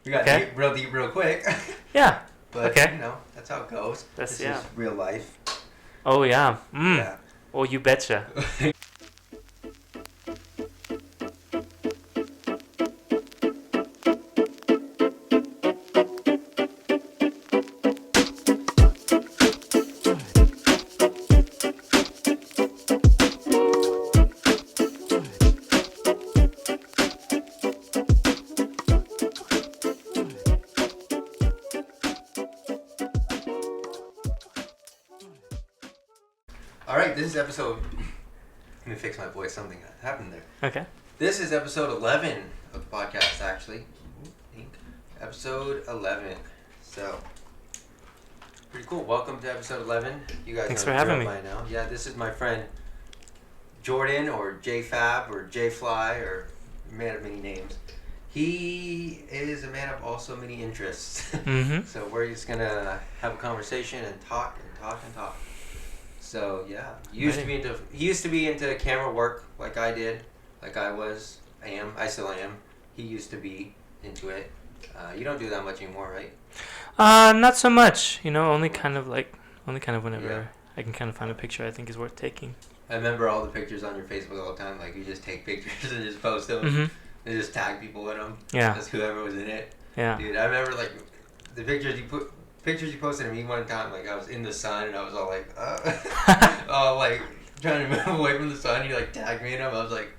We got real deep real quick. Yeah. But, okay. That's how it goes. This is real life. Oh, yeah. Yeah. Oh, you betcha. All right, this is episode... Let me fix my voice. Something happened there. Okay. This is episode 11 of the podcast, actually. Episode 11. So, pretty cool. Welcome to episode 11. You guys Thanks know for having me. by now. Yeah, this is my friend Jordan, or JFab, or JFly, or man of many names. He is a man of also many interests. Mm-hmm. So we're just going to have a conversation and talk. So yeah, he used to be into camera work like I did, like I still am. He used to be into it. You don't do that much anymore, right? Not so much. Only kind of whenever I can kind of find a picture I think is worth taking. I remember all the pictures on your Facebook all the time. Like you just take pictures and just post them, Mm-hmm. and just tag people in them. Yeah. Just whoever was in it. Yeah. Dude, I remember like the pictures you posted of me one time, like I was in the sun and I was all like, like trying to move away from the sun. You like tagged me in them. I was like,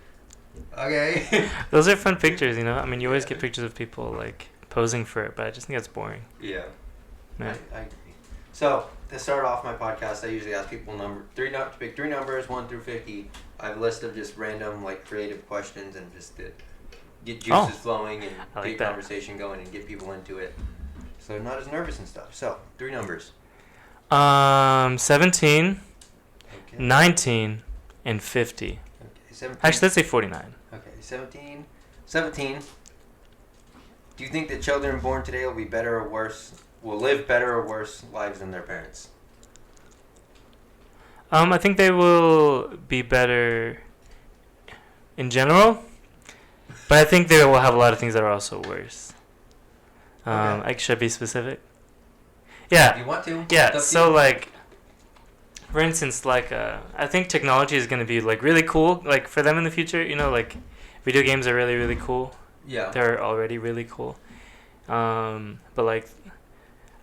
okay. Those are fun pictures, you always get pictures of people like posing for it, but I just think that's boring. Yeah. Yeah. I agree. So to start off my podcast, I usually ask people to pick three numbers, 1 through 50. I have a list of just random like creative questions and just to get juices flowing and get conversation going and get people into it. So they're not as nervous and stuff. So, 3 numbers. 17, Okay. 19, and 50. Okay. 17. Actually, let's say 49. Okay, 17. Do you think that children born today will live better or worse lives than their parents? I think they will be better in general, but I think they will have a lot of things that are also worse. Should I be specific? Yeah. If you want to. Yeah. So like, for instance, like I think technology is gonna be like really cool, like for them in the future. Like video games are really really cool. Yeah. They're already really cool. But like,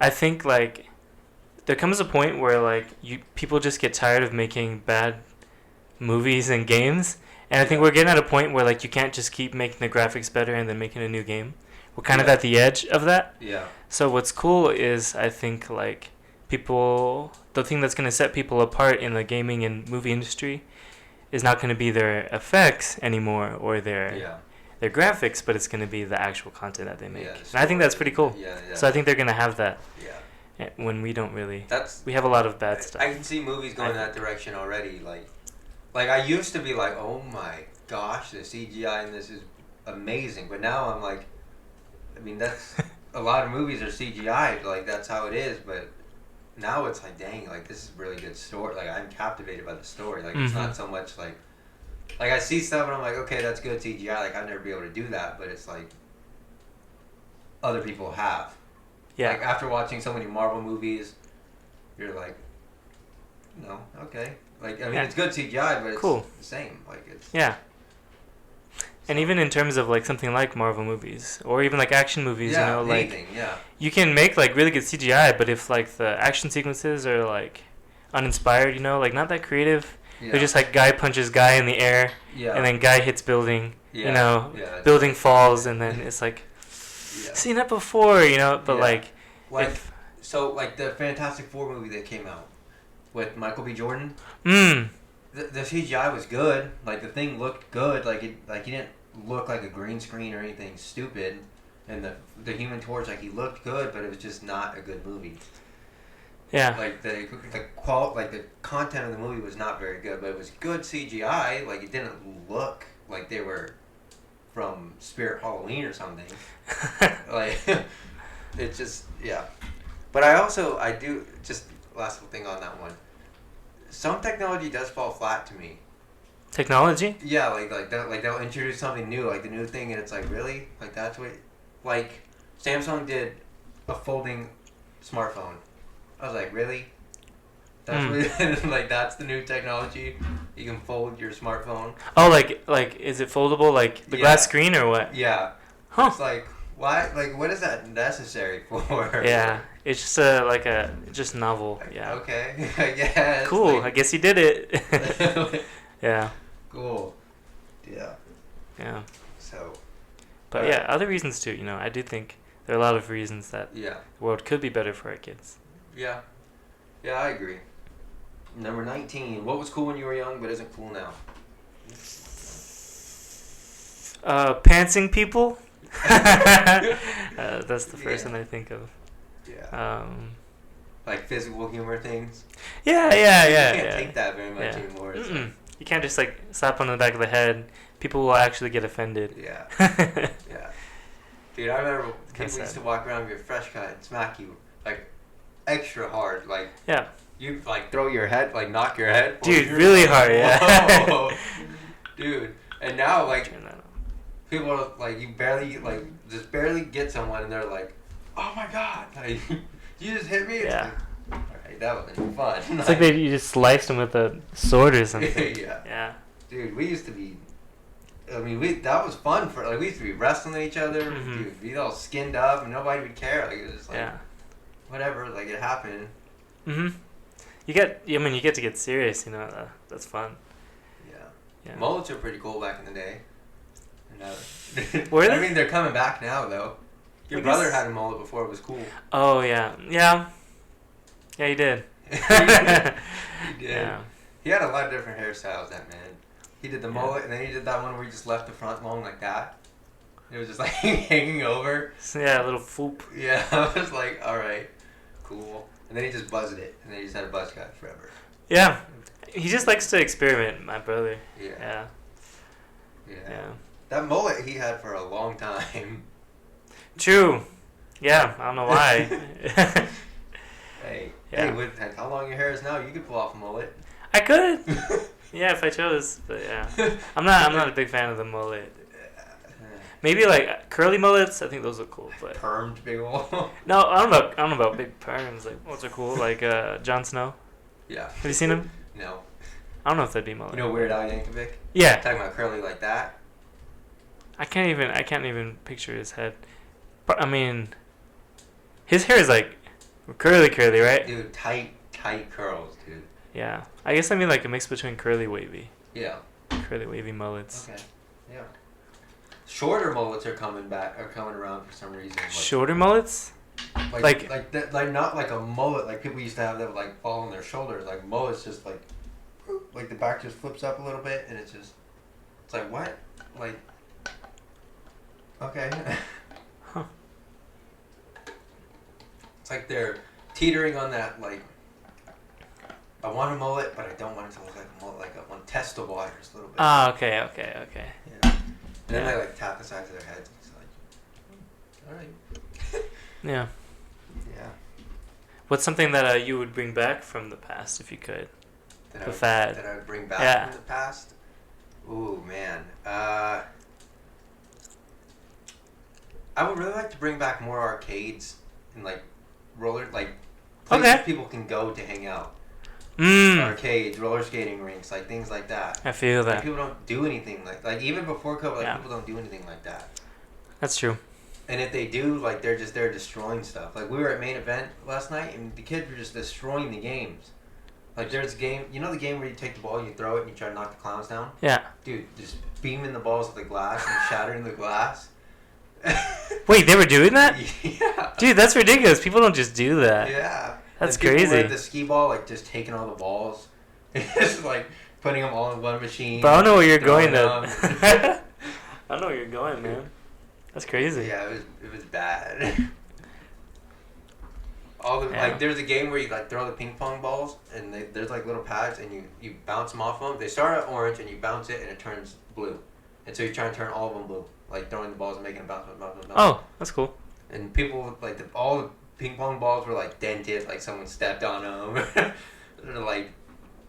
I think like there comes a point where like people just get tired of making bad movies and games, and I think we're getting at a point where like you can't just keep making the graphics better and then making a new game. We're kind of at the edge of that. Yeah. So what's cool is I think like the thing that's going to set people apart in the gaming and movie industry is not going to be their effects anymore or their graphics, but it's going to be the actual content that they make. Yeah, and I think that's pretty cool. Yeah. So I think they're going to have that. Yeah. When we don't really. We have a lot of bad stuff. I can see movies going that direction already. Like I used to be like, oh my gosh, the CGI in this is amazing, but now I'm like, I mean, that's a lot of movies are CGI, like that's how it is, but now it's like, dang, like this is a really good story. Like I'm captivated by the story. Like it's not so much like I see stuff and I'm like, okay, that's good CGI. Like I'd never be able to do that, but it's like other people have. Yeah. Like after watching so many Marvel movies, you're like, no, okay. Like I mean, it's good CGI, but it's the same. Like it's And even in terms of like something like Marvel movies or even like action movies, anything, you can make like really good CGI, but if like the action sequences are like uninspired, like not that creative, they're just like guy punches guy in the air, and then guy hits building, building falls, and then it's like seen it before, but like the Fantastic Four movie that came out with Michael B. Jordan. The CGI was good. Like the thing looked good. Like he didn't look like a green screen or anything stupid. And the Human Torch, like he looked good, but it was just not a good movie. Yeah. Like the content of the movie was not very good, but it was good CGI. Like it didn't look like they were from Spirit Halloween or something. Like it's just But I do just last thing on that one. Some technology does fall flat to me. Technology? Yeah, like they'll introduce something new, like the new thing, and it's like, really? Like that's what, like, Samsung did a folding smartphone. I was like, really? That's what, like that's the new technology. You can fold your smartphone. Oh, like is it foldable like the glass screen or what? Yeah. Huh. It's like why? Like what is that necessary for? Yeah, it's just just novel. Yeah. Okay. I guess. Cool. Like, I guess you did it. Yeah. Cool. Yeah. Yeah. So. But yeah, other reasons too. I do think there are a lot of reasons that the world could be better for our kids. Yeah. Yeah, I agree. Number 19. What was cool when you were young but isn't cool now? Pantsing people. That's the first one I think of. Yeah. Like physical humor things. Yeah. You can't take that very much anymore. You can't just like slap on the back of the head. People will actually get offended. Yeah. Yeah. Dude, I remember people used to walk around with your fresh cut and smack you like extra hard, like you like throw your head, like knock your head. Dude, really hard, yeah. Whoa. Dude, and now like people are like you just barely get someone and they're like, oh my god, like you just hit me. It's like, all right, that wasn't fun. It's like you just sliced them with a sword or something. Yeah. Dude, we used to be. I mean, that was fun for we used to be wrestling each other. Mm-hmm. Dude, we all skinned up and nobody would care. Like it was just like whatever. Like it happened. Mhm. You get to get serious. That's fun. Yeah. Mullets are pretty cool back in the day. Were they? I mean, they're coming back now though. Your brother had a mullet before it was cool. Oh yeah. Yeah, he did. He did. Yeah. He had a lot of different hairstyles. That man. He did the mullet, and then he did that one where he just left the front long like that. It was just like hanging over. Yeah, a little foop. Yeah, I was like, all right, cool. And then he just buzzed it, and then he just had a buzz cut forever. Yeah, he just likes to experiment, my brother. Yeah. Yeah. That mullet he had for a long time. True. Yeah, I don't know why. Hey, with how long your hair is now, you could pull off a mullet. I could. Yeah, if I chose, but yeah, I'm not a big fan of the mullet. Maybe like curly mullets. I think those look cool, but permed big ol'. No, I don't know about big perms. Like what's are cool? Like Jon Snow. Yeah. Have you seen him? No. I don't know if that'd be mullet. You know Weird Al Yankovic? Yeah. Talking about curly like that. I can't even picture his head. But I mean, his hair is like curly, right? Dude, tight curls, dude. Yeah. I guess I mean like a mix between curly wavy. Yeah. Curly wavy mullets. Okay. Yeah. Shorter mullets are coming around for some reason. Shorter mullets? Like not like a mullet like people used to have that would like fall on their shoulders. Like mullets just like the back just flips up a little bit and it's like what? Like okay. Huh. It's like they're teetering on that like I want a mullet, but I don't want it to look like a mullet. Like I want to test the waters a little bit. Ah, okay. Yeah. And then they like tap the sides of their heads. It's like, all right. Yeah. Yeah. What's something that you would bring back from the past if you could? Fad. That I would bring back from the past? Ooh, man. I would really like to bring back more arcades and like places people can go to hang out. Arcades, roller skating rinks, like things like that. I feel that. Like, people don't do anything like even before COVID, people don't do anything like that. That's true. And if they do, like they're destroying stuff. Like we were at main event last night, and the kids were just destroying the games. Like there's a game, the game where you take the ball and you throw it and you try to knock the clowns down. Yeah. Dude, just beaming the balls at the glass and shattering the glass. Wait, they were doing that? Yeah. Dude, that's ridiculous. People don't just do that. Yeah. That's and people crazy. With the skee ball, like just taking all the balls, just like putting them all in one machine. But I don't know where you're going though. I don't know where you're going, man. That's crazy. Yeah, it was bad. Like there's a game where you like throw the ping pong balls and there's like little pads and you bounce them off them. They start at orange and you bounce it and it turns blue, and so you try and turn all of them blue, like throwing the balls and making them bounce. Oh, that's cool. And people like all the ping pong balls were like dented, like someone stepped on them. They're like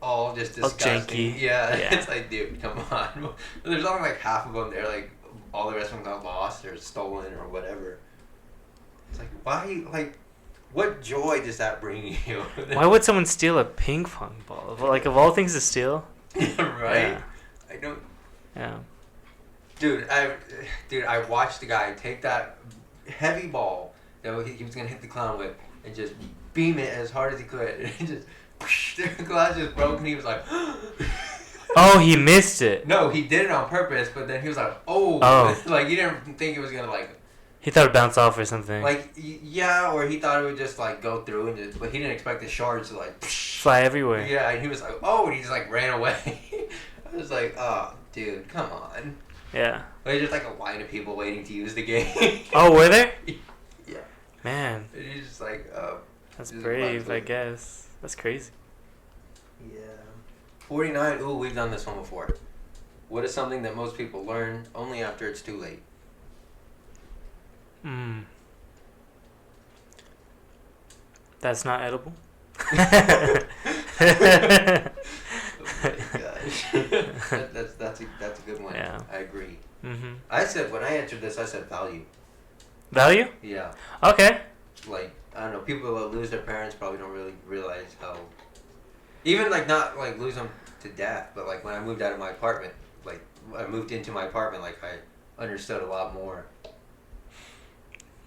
all just disgusting. All janky. Yeah, it's like, dude, come on. There's only like half of them there. Like all the rest of them got lost or stolen or whatever. Why, like, what joy does that bring you? Why would someone steal a ping pong ball? Like, of all things to steal? Yeah, right? Yeah. I don't... Yeah. Dude, I watched the guy take that heavy ball that he was going to hit the clown with and just beam it as hard as he could. And it just... Whoosh, the glass just broke and he was like... Oh, he missed it. No, he did it on purpose, but then he was like, oh. Like, he didn't think it was going to, like... He thought it'd bounce off or something. Like, yeah, or he thought it would just, like, go through and just... But he didn't expect the shards to, like... Fly everywhere. Yeah, and he was like, oh, and he just, like, ran away. I was like, oh, dude, come on. Yeah. There's just, like, a line of people waiting to use the game. Oh, were there? Yeah. Man. And he's just like, That's brave, I guess. That's crazy. Yeah. 49. Ooh, we've done this one before. What is something that most people learn only after it's too late? That's not edible? Oh my gosh. That's a good one. Yeah. I agree. Mm-hmm. I said, when I answered this, I said value. Value? Yeah. Okay. Like, I don't know, people that lose their parents probably don't really realize how... Even, like, not, like, lose them to death, but, like, when I moved out of my apartment, like, I moved into my apartment, like, I understood a lot more.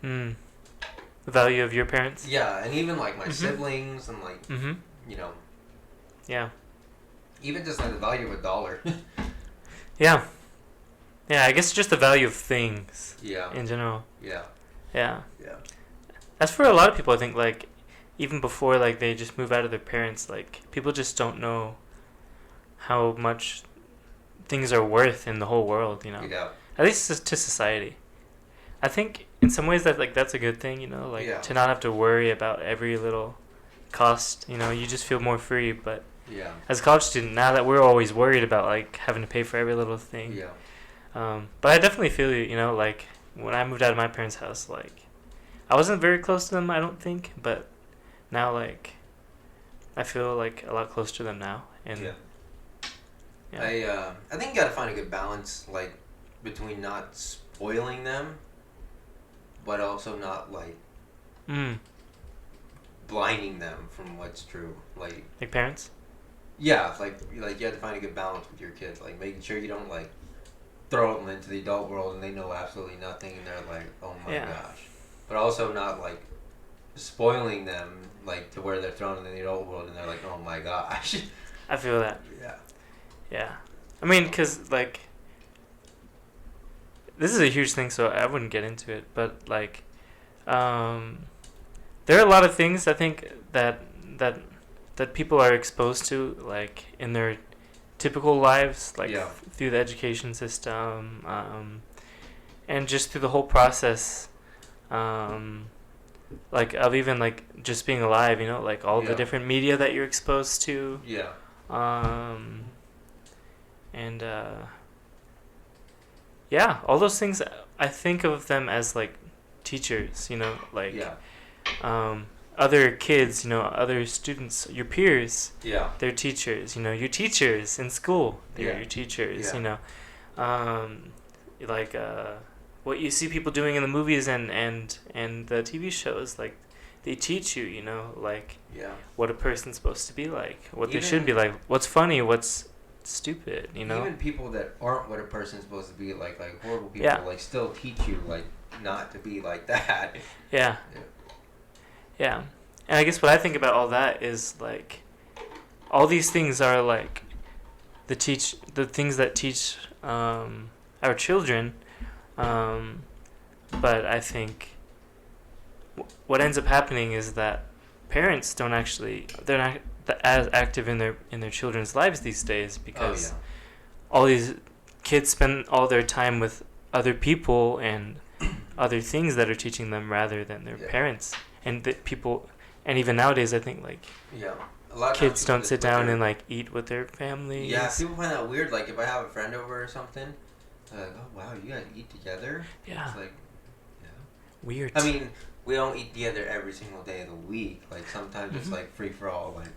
The value of your parents? Yeah, and even, like, my siblings and, like, you know... Yeah. Even just, like, the value of $1. Yeah. Yeah, I guess just the value of things. Yeah. In general. Yeah. Yeah. Yeah. That's for a lot of people, I think, like, even before, like, they just move out of their parents, like, people just don't know how much things are worth in the whole world, you know? Yeah. At least to society. I think in some ways that, like, that's a good thing, you know? Like, to not have to worry about every little cost, you know? You just feel more free, but Yeah. as a college student, now that we're always worried about, like, having to pay for every little thing. Yeah. But I definitely feel you know, like, when I moved out of my parents' house, like, I wasn't very close to them, I don't think, but now, like, I feel, like, a lot closer to them now. And I think you gotta find a good balance, like, between not spoiling them, but also not, like, blinding them from what's true. Like parents? Yeah, like you have to find a good balance with your kids, like making sure you don't, like, throw them into the adult world and they know absolutely nothing and they're like, oh my gosh. But also not, like, spoiling them, like, to where they're thrown into the adult world and they're like, oh my gosh. I feel that. Yeah. Yeah. I mean, because, like, this is a huge thing, so I wouldn't get into it, but, like, there are a lot of things, I think, that people are exposed to, like, in their typical lives, like, through the education system, and just through the whole process, like, of even, like, just being alive, you know, like, all the different media that you're exposed to. Yeah. And, yeah, all those things, I think of them as, like, teachers, you know, like, other kids, you know, other students, your peers, they're teachers, you know, your teachers in school, they're your teachers, you know, like, what you see people doing in the movies and the TV shows, like, they teach you, you know, like, what a person's supposed to be like, what they should be like, what's funny, what's stupid, you know. Even people that aren't what a person's supposed to be like horrible people, like, still teach you, like, not to be like that. Yeah. And I guess what I think about all that is, like, all these things are, like, the things that teach our children, but I think what ends up happening is that parents they're not as active in their children's lives these days because all these kids spend all their time with other people and other things that are teaching them rather than their parents. And and even nowadays I think, like, a lot of kids don't sit down and, like, eat with their families. Yeah, people find that weird. Like, if I have a friend over or something, they're like, oh wow, you guys eat together? Yeah. It's like, weird. I mean, we don't eat together every single day of the week. Like, sometimes it's like free for all, like,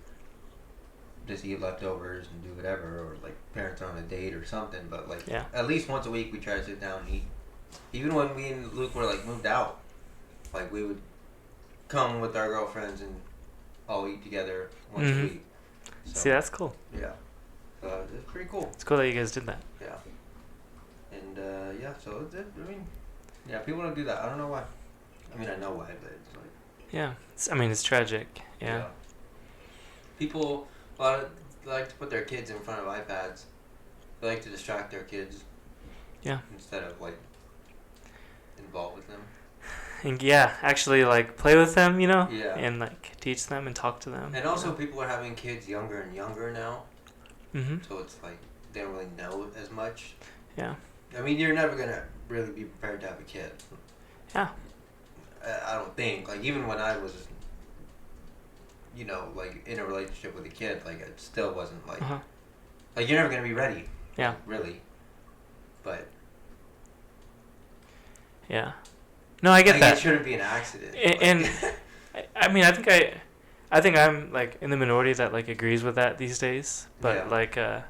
just eat leftovers and do whatever, or, like, parents are on a date or something. But, like, at least once a week we try to sit down and eat. Even when me and Luke were, like, moved out, like, we would come with our girlfriends and all eat together once a week. So, See, that's cool. Yeah. It's pretty cool. It's cool that you guys did that. Yeah. And yeah, so I mean, yeah, people don't do that. I don't know why. I mean, I know why, but it's like. Yeah, it's tragic. Yeah. People like to put their kids in front of iPads. They like to distract their kids. Yeah. Instead of like involve with them. And yeah, actually like play with them, you know. Yeah. And like teach them and talk to them. And also, people are having kids younger and younger now. Mhm. So it's like they don't really know as much. Yeah. I mean, you're never gonna really be prepared to have a kid. Yeah. I don't think. Like, even when I was, you know, like in a relationship with a kid, like it still wasn't like, like you're never gonna be ready. Yeah. Really. But. Yeah. No, I get that. It shouldn't be an accident. And I mean, I think I'm like in the minority that like agrees with that these days. But like, I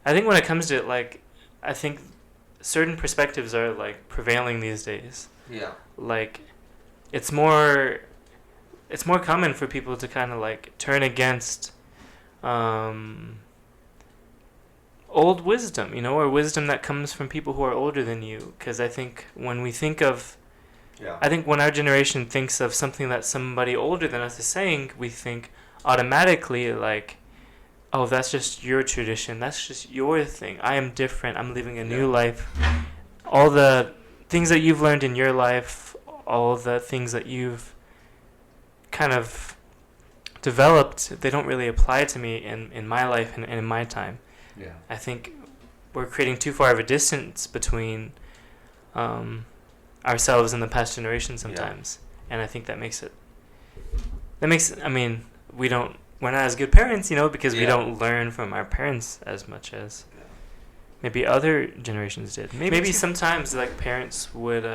think when it comes to it, like, I think certain perspectives are like prevailing these days. Yeah. Like, it's more common for people to kind of like turn against old wisdom, you know, or wisdom that comes from people who are older than you. Because I think when we think of, I think when our generation thinks of something that somebody older than us is saying, we think automatically like, oh, that's just your tradition. That's just your thing. I am different. I'm living a new life. All the things that you've learned in your life, all the things that you've kind of developed, they don't really apply to me in my life and in my time. Yeah. I think we're creating too far of a distance between ourselves and the past generation sometimes. And I think that makes, I mean, we're not as good parents, you know, because we don't learn from our parents as much as maybe other generations did. Maybe sometimes like parents would,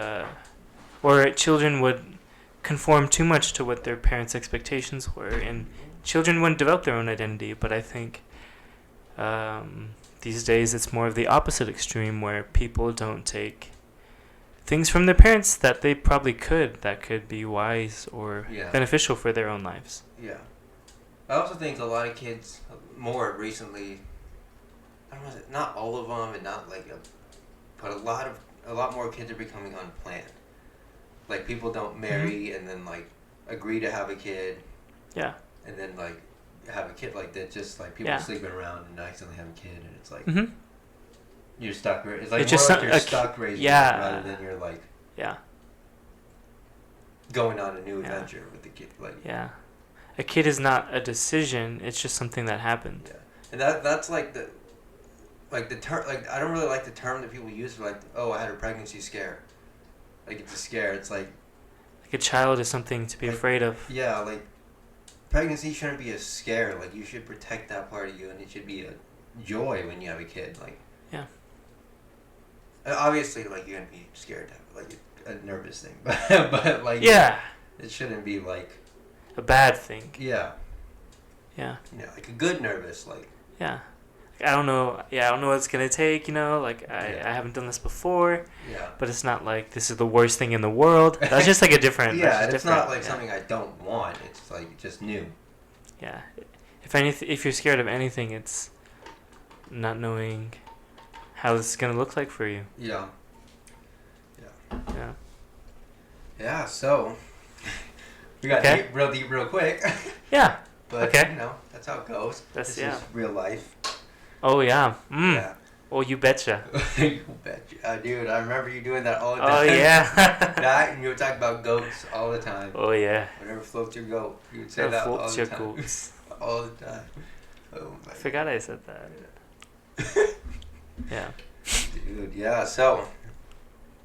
or children would conform too much to what their parents' expectations were, and children wouldn't develop their own identity. But I think these days it's more of the opposite extreme, where people don't take things from their parents that they probably that could be wise or beneficial for their own lives. Yeah. I also think a lot of kids, more recently, I don't know, not all of them, and not like, but a lot more kids are becoming unplanned. Like, people don't marry and then like agree to have a kid. Yeah. And then like have a kid like that, just like people sleeping around and accidentally have a kid, and it's like you're stuck. It's like you're stuck raising it rather than you're like going on a new adventure with the kid. Like a kid is not a decision; it's just something that happened. Yeah, and that's like the term. Like, I don't really like the term that people use for like, oh, I had a pregnancy scare. Like, it's a scare. It's like a child is something to be afraid of. Yeah, like pregnancy shouldn't be a scare. Like, you should protect that part of you, and it should be a joy when you have a kid. Like, obviously, like, you're gonna be scared to have like a nervous thing, but like it shouldn't be like a bad thing. Yeah. Like a good nervous, like. Yeah. I don't know what it's going to take, you know, like I haven't done this before. Yeah. But it's not like this is the worst thing in the world. That's just like a different. It's not like something I don't want. It's like just new. Yeah. If you're scared of anything, it's not knowing how this is going to look like for you. Yeah. Yeah, so we got real deep real quick. Yeah. But, you know, that's how it goes. This is real life. Oh, yeah. Yeah. Oh, you betcha. You betcha. Dude, I remember you doing that all the time. Oh, yeah. That, and you would talk about goats all the time. Oh, yeah. Whatever floats your goat. You would say that all the time. Goats. All the time. Oh, my I forgot I said that. Yeah. Dude, yeah. So,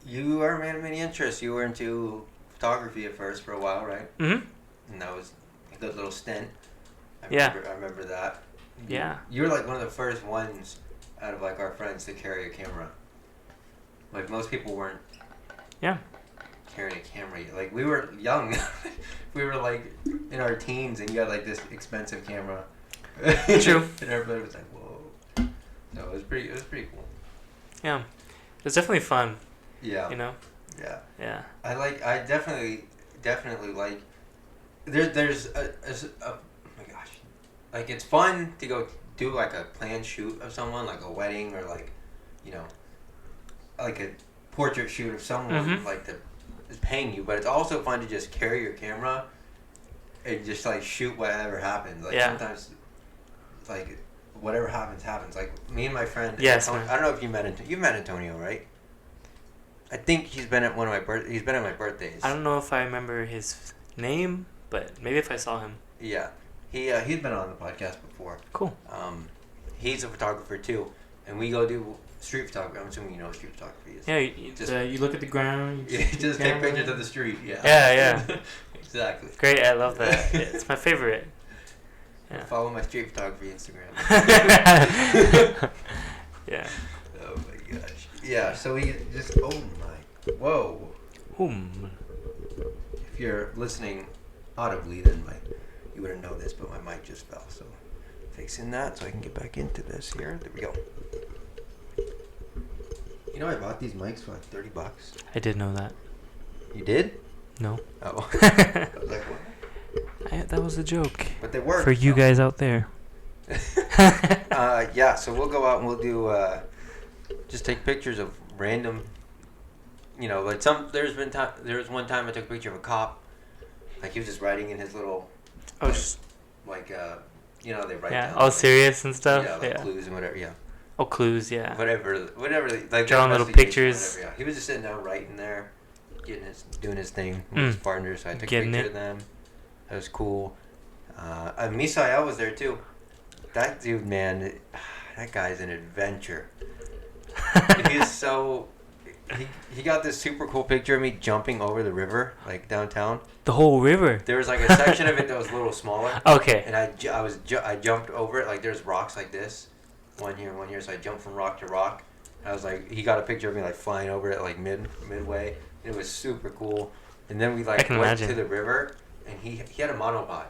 you are a man of many interests. You were into photography at first for a while, right? Mm-hmm. And that was a good little stint. I remember that. You were like one of the first ones out of like our friends to carry a camera. Like, most people weren't carrying a camera. Like, we were young. We were like in our teens, and you had like this expensive camera. True. And everybody was like, whoa. So it was pretty cool. Yeah. It was definitely fun. Yeah. You know? Yeah. Yeah. I definitely like. There's oh my gosh, like it's fun to go do like a planned shoot of someone, like a wedding or like, you know, like a portrait shoot of someone Mm-hmm. like that is paying you. But it's also fun to just carry your camera and just like shoot whatever happens. Like Yeah. sometimes, like whatever happens. Like me and my friend. Yes, Antonio, man. I don't know if you've met Antonio, right? I think he's been at he's been at my birthdays. I don't know if I remember his name, but maybe if I saw him. Yeah, he's been on the podcast before. Cool. He's a photographer too, and we go do street photography. I'm assuming you know what street photography is. Yeah, you look at the ground. You just take pictures of the street. Yeah. Yeah, yeah. Exactly. Great, I love that. It's my favorite. Yeah. Follow my street photography Instagram. Yeah. Oh my gosh. Yeah. So we just whoa. If you're listening audibly, then you wouldn't know this, but my mic just fell. So fixing that so I can get back into this here. There we go. You know I bought these mics for like $30. I did know that. You did? No. Oh. I was like, what? That was a joke. But they work. For you guys out there. Yeah, so we'll go out and we'll do just take pictures of random, you know, like there was one time I took a picture of a cop, like he was just writing in his little you know, they write down all serious and stuff. yeah, like clues and whatever. Yeah, oh, clues. Yeah, whatever like drawing little pictures. Whatever, yeah. He was just sitting down writing there, doing his thing with his partner, so I took a picture of them. That was cool. Misael was there too. That dude, man, that guy's an adventure. He's so. He got this super cool picture of me jumping over the river, like downtown. The whole river. There was like a section of it that was a little smaller. Okay. And I jumped over it, like there's rocks like this, one here, so I jumped from rock to rock. I was like, he got a picture of me like flying over it like midway. It was super cool. And then we like went to the river, and he had a monopod.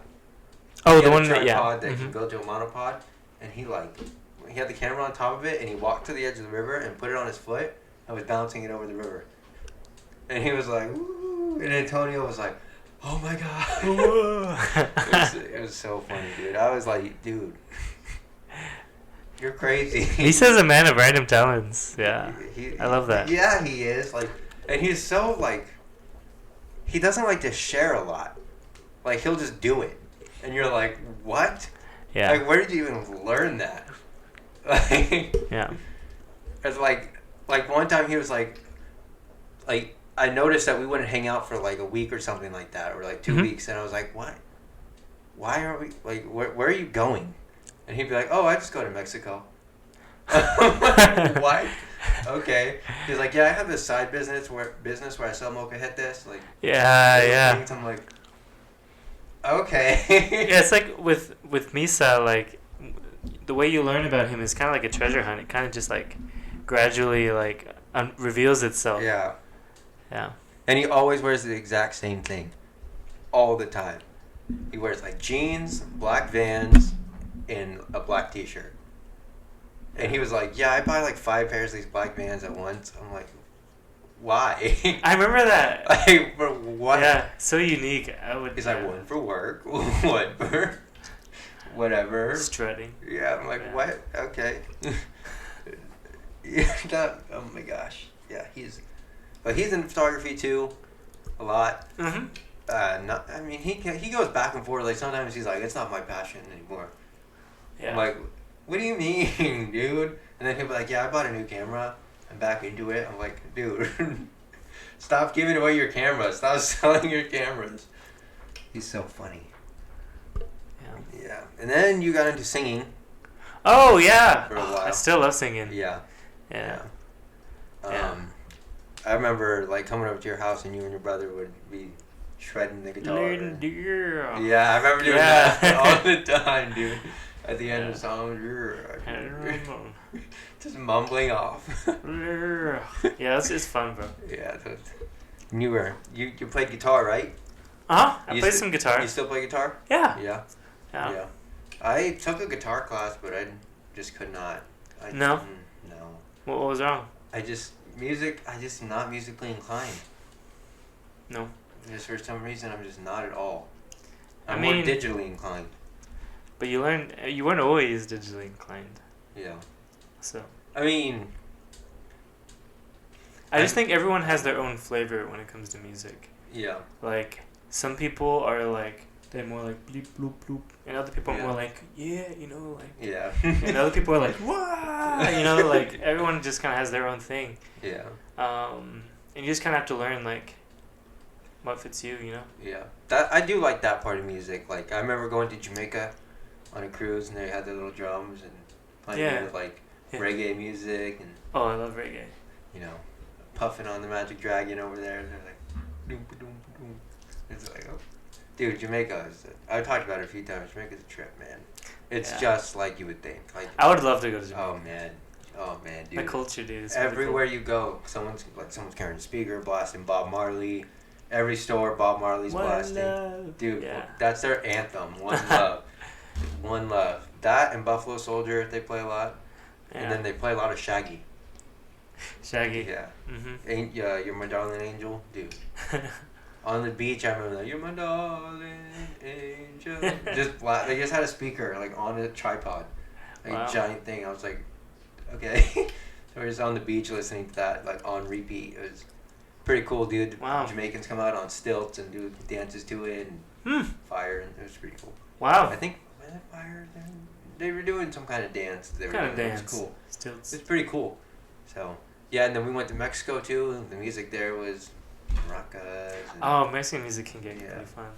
Oh, the one that mm-hmm. can go to a monopod, and he had the camera on top of it, and he walked to the edge of the river and put it on his foot. I was bouncing it over the river, and he was like, "Ooh!" And Antonio was like, "Oh my god!" it was so funny, dude. I was like, "Dude, you're crazy." He's a man of random talents. Yeah, I love that. Yeah, he is and he's so he doesn't like to share a lot. Like he'll just do it, and you're like, "What?" Yeah. Like, where did you even learn that? Yeah. It's like one time he was like I noticed that we wouldn't hang out for like a week or something like that, or like 2 mm-hmm. weeks, and I was like, what? Why are we like where are you going? And he'd be like, oh, I just go to Mexico. What? Okay. He's like, yeah, I have this side business where I sell molcajetes. Like yeah. Things. I'm like, okay. Yeah, it's like with Misa, like the way you learn about him is kind of like a treasure hunt. It kind of just like gradually like reveals itself. Yeah. Yeah. And he always wears the exact same thing, all the time. He wears like jeans, black Vans, and a black T-shirt. And he was like, "Yeah, I buy like 5 pairs of these black Vans at once." I'm like, "Why?" I remember that. Like, for what? Yeah, so unique. He's like, one for work, one for whatever. Strutting. Yeah, I'm like, what? Okay. Yeah, oh my gosh. Yeah, he's in photography too, a lot. Mm-hmm. I mean, he goes back and forth. Like sometimes he's like, it's not my passion anymore. Yeah. I'm like, what do you mean, dude? And then he'll be like, yeah, I bought a new camera. I'm back into it. I'm like, dude, stop giving away your cameras. Stop selling your cameras. He's so funny. Yeah. Yeah. And then you got into singing. Oh yeah. For a while. I still love singing. Yeah. Yeah. I remember like coming over to your house and you and your brother would be shredding the guitar. Yeah, I remember doing that all the time, dude. At the end of the song, just mumbling off. Yeah, it's fun, bro. Yeah, you played guitar, right? I play some guitar. You still play guitar? Yeah. Yeah. I took a guitar class, but I just could not. No. No. What was wrong? I'm not musically inclined. No. Just for some reason, I'm just not at all. I I'm mean, more digitally inclined. But you weren't always digitally inclined. Yeah. So. I mean. I just think everyone has their own flavor when it comes to music. Yeah. Like, some people are like, they're more like bleep, bloop, bloop. And other people are more like, yeah, you know, like. Yeah. And other people are like, wah! You know, like, everyone just kind of has their own thing. Yeah. And you just kind of have to learn, like, what fits you, you know? Yeah. I do like that part of music. Like, I remember going to Jamaica on a cruise, and they had their little drums and playing with, like, reggae music. And oh, I love reggae. You know, puffing on the Magic Dragon over there. And they're like, doom, doom, doom. It's like, oh. Dude, Jamaica is... I've talked about it a few times. Jamaica's a trip, man. It's just like you would think. Like, I would love to go to Jamaica. Oh, man, dude. The culture, dude. Is Everywhere really cool. you go, someone's carrying a speaker, blasting Bob Marley. Every store, Bob Marley's blasting. Love. Dude, that's their anthem. One love. One love. That and Buffalo Soldier, they play a lot. And then they play a lot of Shaggy. Shaggy. Yeah. Mm-hmm. You're my darling angel, dude. On the beach, I remember that. You're my darling angel. They just had a speaker like on a tripod, like a giant thing. I was like, okay. So we're just on the beach listening to that like on repeat. It was pretty cool, dude. Wow. Jamaicans come out on stilts and do dances to it and fire, and it was pretty cool. Wow. I think was it fire? They were doing some kind of dance. It was cool. Stilts. It's pretty cool. So yeah, and then we went to Mexico too. And the music there was maracas. Oh, Mexican music can get pretty fun.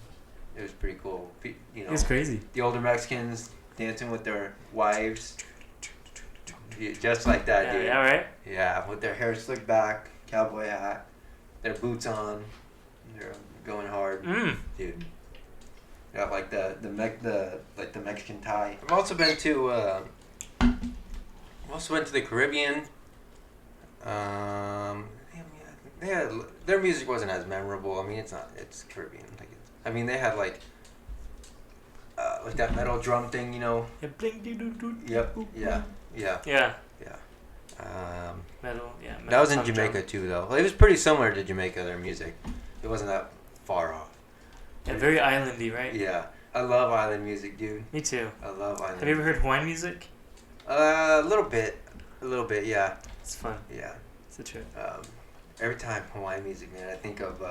It was pretty cool. You know, it's crazy. The older Mexicans dancing with their wives, just like that, dude. Yeah, right. Yeah, with their hair slicked back, cowboy hat, their boots on, they're going hard, dude. Got like the Mexican tie. I've also been to the Caribbean. Their music wasn't as memorable. I mean, it's not. It's Caribbean. They had like that metal drum thing, you know. Yeah, bling, doo, doo, doo, Yep. doo, Yeah. Yeah. Yeah. Metal. Yeah. Metal That was in Jamaica drum. too, though. It was pretty similar to Jamaica. Their music. It wasn't that far off. Yeah, very islandy, right? Yeah, I love island music, dude. Me too. I love island. Have you ever heard Hawaiian music? A little bit, yeah. It's fun. Yeah. It's a trip. Every time Hawaiian music, man, I think of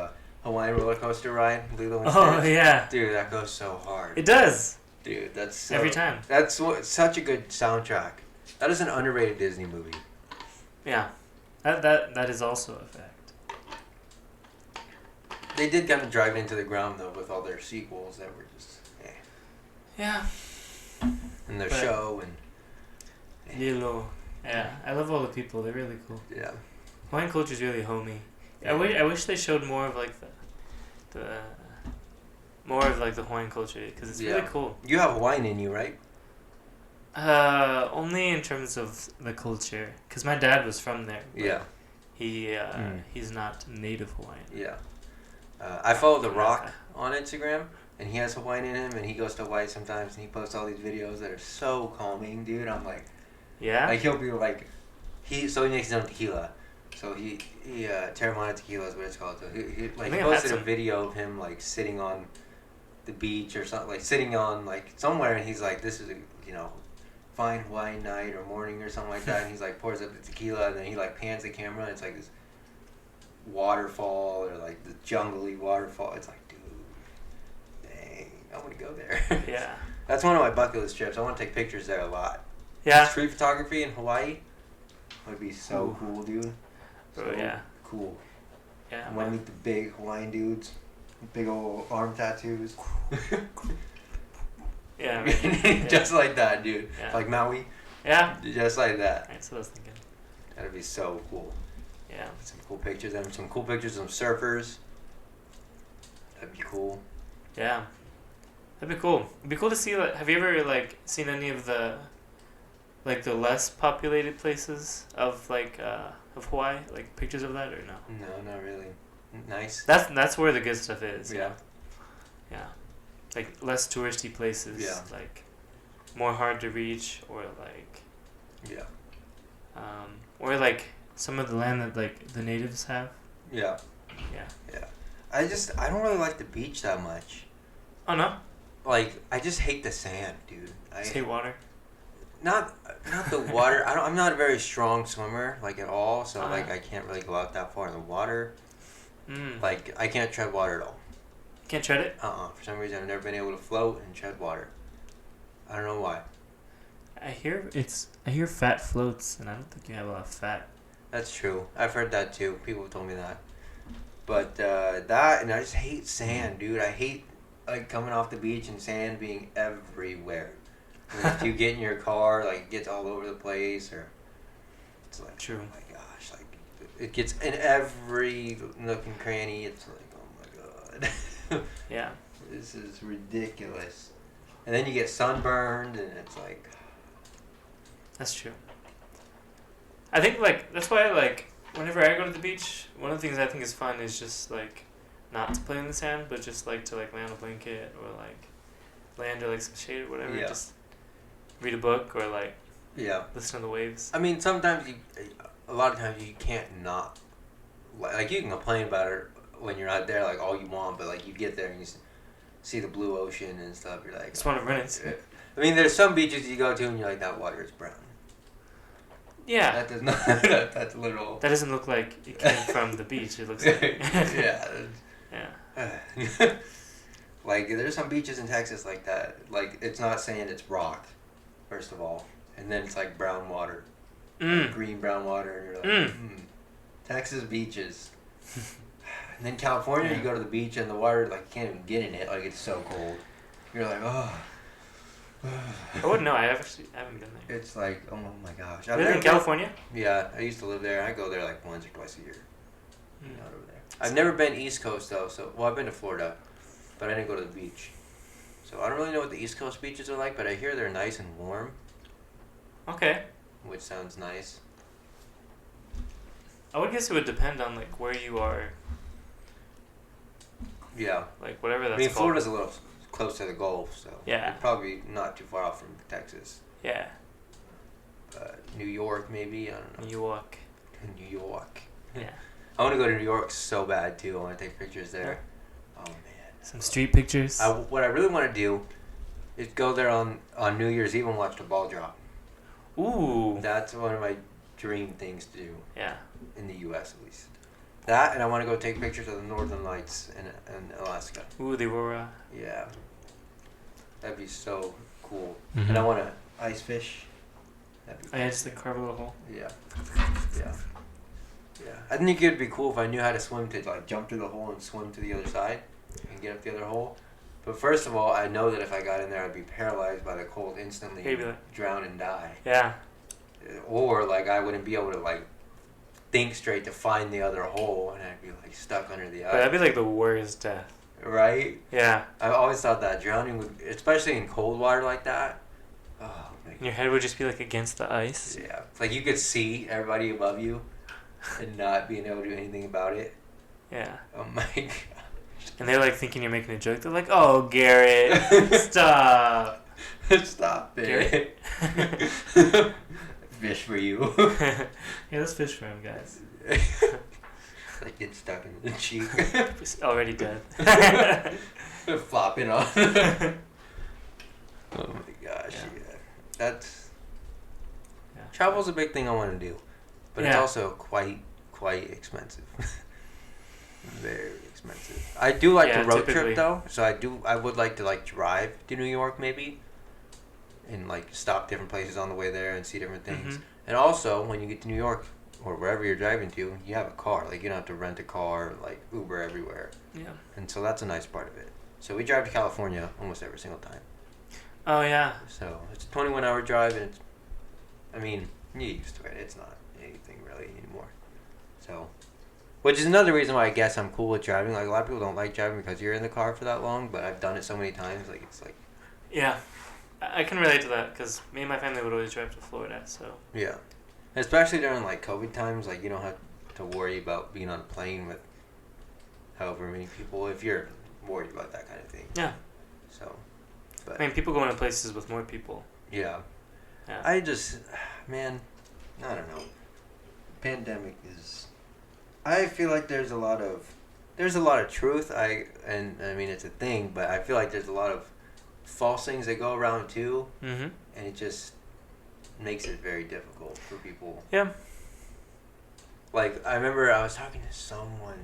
Hawaiian roller coaster ride, Lilo and Oh Stitch. yeah. Dude, that goes so hard. It does. Dude, that's every time. That's such a good soundtrack. That is an underrated Disney movie. Yeah, that is also a fact. They did kind of drive it into the ground though with all their sequels that were just Yeah. And their show and Lilo. Yeah, I love all the people. They're really cool. Yeah. Hawaiian culture is really homey. Yeah. I wish they showed more of like the more of like the Hawaiian culture because it's really cool. You have Hawaiian in you, right? Only in terms of the culture, because my dad was from there. Yeah. He's not native Hawaiian. Yeah. I follow The Rock on Instagram, and he has Hawaiian in him, and he goes to Hawaii sometimes, and he posts all these videos that are so calming, dude. I'm like, yeah. Like he'll be like, he makes his own tequila, so he Terramana tequila is what it's called. So he posted a video of him like sitting on the beach or something, like sitting on like somewhere, and he's like, this is a fine Hawaiian night or morning or something like that, and he's like pours up the tequila, and then he like pans the camera, and it's like this waterfall or like the jungly waterfall. It's like, dude, dang, I want to go there. Yeah. That's one of my bucket list trips. I want to take pictures there a lot. Yeah. Street photography in Hawaii would be so cool, dude. So cool. Yeah. I want to meet the big Hawaiian dudes, big old arm tattoos. Yeah. Just like that, dude. Yeah. Like Maui. Yeah. Just like that. That's what I was thinking. That'd be so cool. Yeah. Some cool pictures of some surfers. That'd be cool. Yeah. That'd be cool. It'd be cool to see. Like, have you ever like seen any of the less populated places of of Hawaii? Like pictures of that or no? No, not really. Nice. That's where the good stuff is. Yeah. Yeah. Like less touristy places. Yeah. Like more hard to reach or like. Yeah. Or like some of the land that like the natives have. Yeah. Yeah. Yeah. I don't really like the beach that much. Oh no. Like I just hate the sand, dude. Just hate water. Not the water. I'm not a very strong swimmer like at all, so like Uh-huh. I can't really go out that far in the water. Mm. Like I can't tread water at all. Can't tread it. For some reason I've never been able to float and tread water. I don't know why. I hear fat floats, and I don't think you have a lot of fat. That's true. I've heard that too. People have told me that. But that, and I just hate sand, dude. I hate like coming off the beach and sand being everywhere. And if you get in your car, like it gets all over the place, or it's like, True. oh my gosh, like it gets in every nook and cranny. It's like, oh my god, Yeah. this is ridiculous. And then you get sunburned, and it's like, That's true. I think like that's why like whenever I go to the beach, one of the things I think is fun is just like not to play in the sand, but just like to like lay on a blanket or like lay under like some shade or whatever. Yeah. Just read a book or like yeah. listen to the waves. I mean, sometimes a lot of times you can't not, like you can complain about it when you're not there, like all you want, but like you get there and you see the blue ocean and stuff, you're like, Just want to run it. I mean, there's some beaches you go to and you're like, that water is brown. Yeah. That does not, that's literal. That doesn't look like it came from the beach. It looks like Yeah. Yeah. Like, there's some beaches in Texas like that. Like, it's not sand, it's rock, first of all. And then it's like brown water. Like green brown water. And you're like, Texas beaches. And then California, Yeah. you go to the beach and the water, like, you can't even get in it. Like, it's so cold. You're like, oh. I wouldn't know. I haven't been there. It's like, oh my gosh. Really, in California? Yeah, I used to live there. I go there like once or twice a year. Mm. Out over there. I've never been East Coast though. Well, I've been to Florida, but I didn't go to the beach. So I don't really know what the East Coast beaches are like, but I hear they're nice and warm, Okay. which sounds nice. I would guess it would depend on like where you are, Yeah. like whatever that's I mean, called. Florida's a little close to the Gulf, so Yeah. you're probably not too far off from Texas. Yeah. New York, maybe. I don't know. New York. New York. Yeah. I want to go to New York so bad too. I want to take pictures there. Oh man. Some street pictures. What I really want to do is go there on New Year's Eve and watch the ball drop. Ooh. That's one of my dream things to do Yeah. in the U.S. at least. That, and I want to go take pictures of the Northern Lights in Alaska. Ooh, the aurora. Yeah. That'd be so cool. Mm-hmm. And I want to ice fish. That'd be I just like carve a little hole. Yeah. Yeah. Yeah. I think it'd be cool if I knew how to swim to like jump through the hole and swim to the other side and get up the other hole. But first of all, I know that if I got in there, I'd be paralyzed by the cold instantly, Maybe and like- drown and die. Yeah. Or like I wouldn't be able to like think straight to find the other hole, and I'd be like stuck under the But ice. that'd be like the worst death. Right? Yeah. I've always thought that drowning would, especially in cold water like that. Oh my And your head would just be like against the ice. Yeah, like you could see everybody above you, and not being able to do anything about it. Yeah. Oh my god. And they're like thinking you're making a joke. They're like, "Oh, Garrett, stop." Stop it. Garrett? Fish for you. Yeah, let's fish for him, guys. Like get stuck in the cheek. He's already dead. Flopping on. Oh my gosh, yeah. That's Yeah. travel's a big thing I want to do, but it's Yeah. also quite expensive. Very expensive. I do like the road typically. trip though, so I would like to like drive to New York maybe, and like stop different places on the way there and see different things. Mhm. And also, when you get to New York or wherever you're driving to, you have a car. Like you don't have to rent a car or like Uber everywhere. Yeah. And so that's a nice part of it. So we drive to California almost every single time. Oh yeah. So it's a 21-hour drive, and it's, I mean, you get used to it. It's not anything really anymore. So, which is another reason why I guess I'm cool with driving. Like a lot of people don't like driving because you're in the car for that long, but I've done it so many times. Like it's like, Yeah. I can relate to that because me and my family would always drive to Florida. So. yeah. Especially during like COVID times, like you don't have to worry about being on a plane with however many people if you're worried about that kind of thing. Yeah. So, but I mean, people go into places with more people. yeah. Yeah. I just, man, I don't know. Pandemic is. I feel like there's a lot of there's a lot of truth. I mean it's a thing, but I feel like there's a lot of false things that go around too, Mm-hmm. and it just makes it very difficult for people. Yeah. Like I remember I was talking to someone.